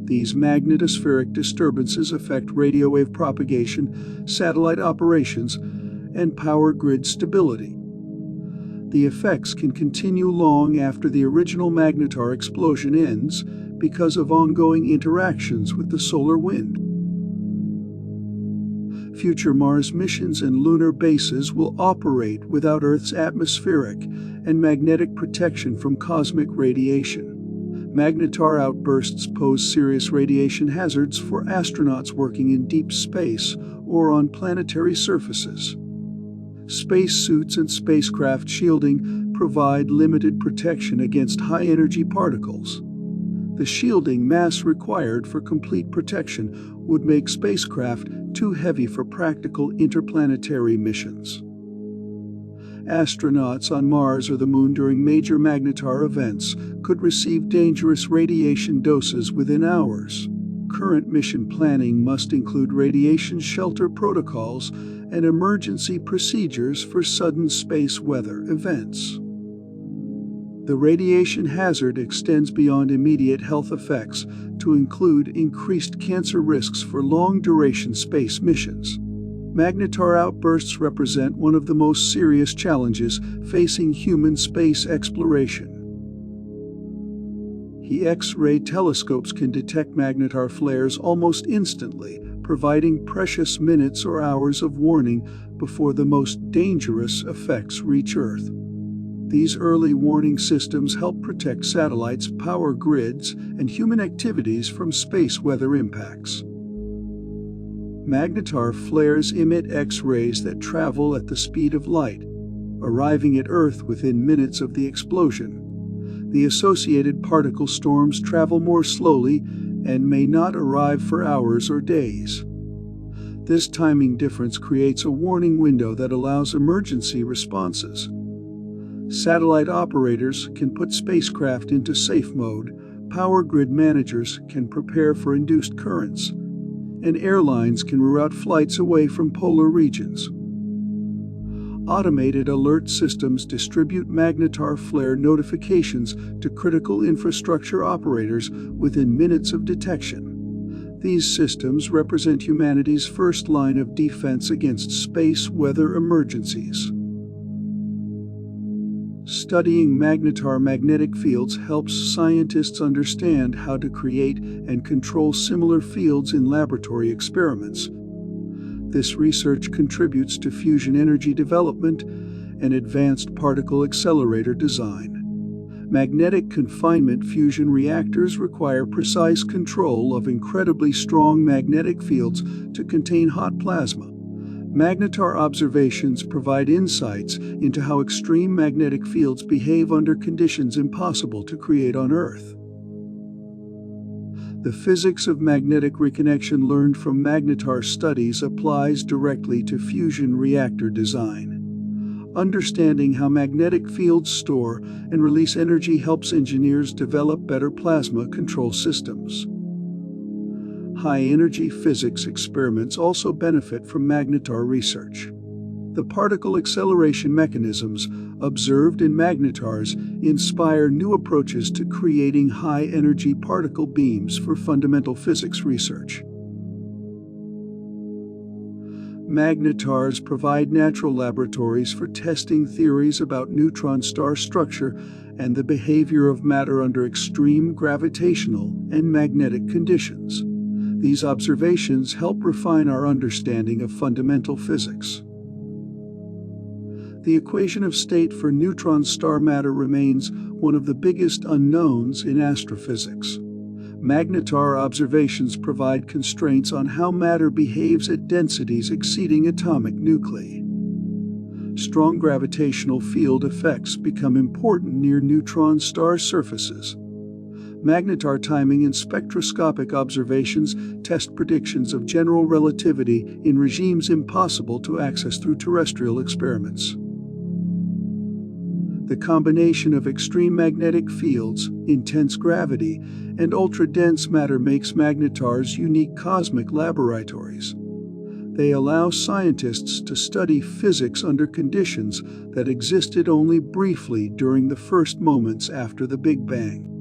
These magnetospheric disturbances affect radio wave propagation, satellite operations, and power grid stability. The effects can continue long after the original magnetar explosion ends because of ongoing interactions with the solar wind. Future Mars missions and lunar bases will operate without Earth's atmospheric and magnetic protection from cosmic radiation. Magnetar outbursts pose serious radiation hazards for astronauts working in deep space or on planetary surfaces. Spacesuits and spacecraft shielding provide limited protection against high-energy particles. The shielding mass required for complete protection would make spacecraft too heavy for practical interplanetary missions. Astronauts on Mars or the Moon during major magnetar events could receive dangerous radiation doses within hours. Current mission planning must include radiation shelter protocols and emergency procedures for sudden space weather events. The radiation hazard extends beyond immediate health effects to include increased cancer risks for long-duration space missions. Magnetar outbursts represent one of the most serious challenges facing human space exploration. X-ray telescopes can detect magnetar flares almost instantly, providing precious minutes or hours of warning before the most dangerous effects reach Earth. These early warning systems help protect satellites, power grids, and human activities from space weather impacts. Magnetar flares emit X-rays that travel at the speed of light, arriving at Earth within minutes of the explosion. The associated particle storms travel more slowly and may not arrive for hours or days. This timing difference creates a warning window that allows emergency responses. Satellite operators can put spacecraft into safe mode, power grid managers can prepare for induced currents, and airlines can reroute flights away from polar regions. Automated alert systems distribute magnetar flare notifications to critical infrastructure operators within minutes of detection. These systems represent humanity's first line of defense against space weather emergencies. Studying magnetar magnetic fields helps scientists understand how to create and control similar fields in laboratory experiments. This research contributes to fusion energy development and advanced particle accelerator design. Magnetic confinement fusion reactors require precise control of incredibly strong magnetic fields to contain hot plasma. Magnetar observations provide insights into how extreme magnetic fields behave under conditions impossible to create on Earth. The physics of magnetic reconnection learned from magnetar studies applies directly to fusion reactor design. Understanding how magnetic fields store and release energy helps engineers develop better plasma control systems. High-energy physics experiments also benefit from magnetar research. The particle acceleration mechanisms observed in magnetars inspire new approaches to creating high-energy particle beams for fundamental physics research. Magnetars provide natural laboratories for testing theories about neutron star structure and the behavior of matter under extreme gravitational and magnetic conditions. These observations help refine our understanding of fundamental physics. The equation of state for neutron star matter remains one of the biggest unknowns in astrophysics. Magnetar observations provide constraints on how matter behaves at densities exceeding atomic nuclei. Strong gravitational field effects become important near neutron star surfaces. Magnetar timing and spectroscopic observations test predictions of general relativity in regimes impossible to access through terrestrial experiments. The combination of extreme magnetic fields, intense gravity, and ultra-dense matter makes magnetars unique cosmic laboratories. They allow scientists to study physics under conditions that existed only briefly during the first moments after the Big Bang.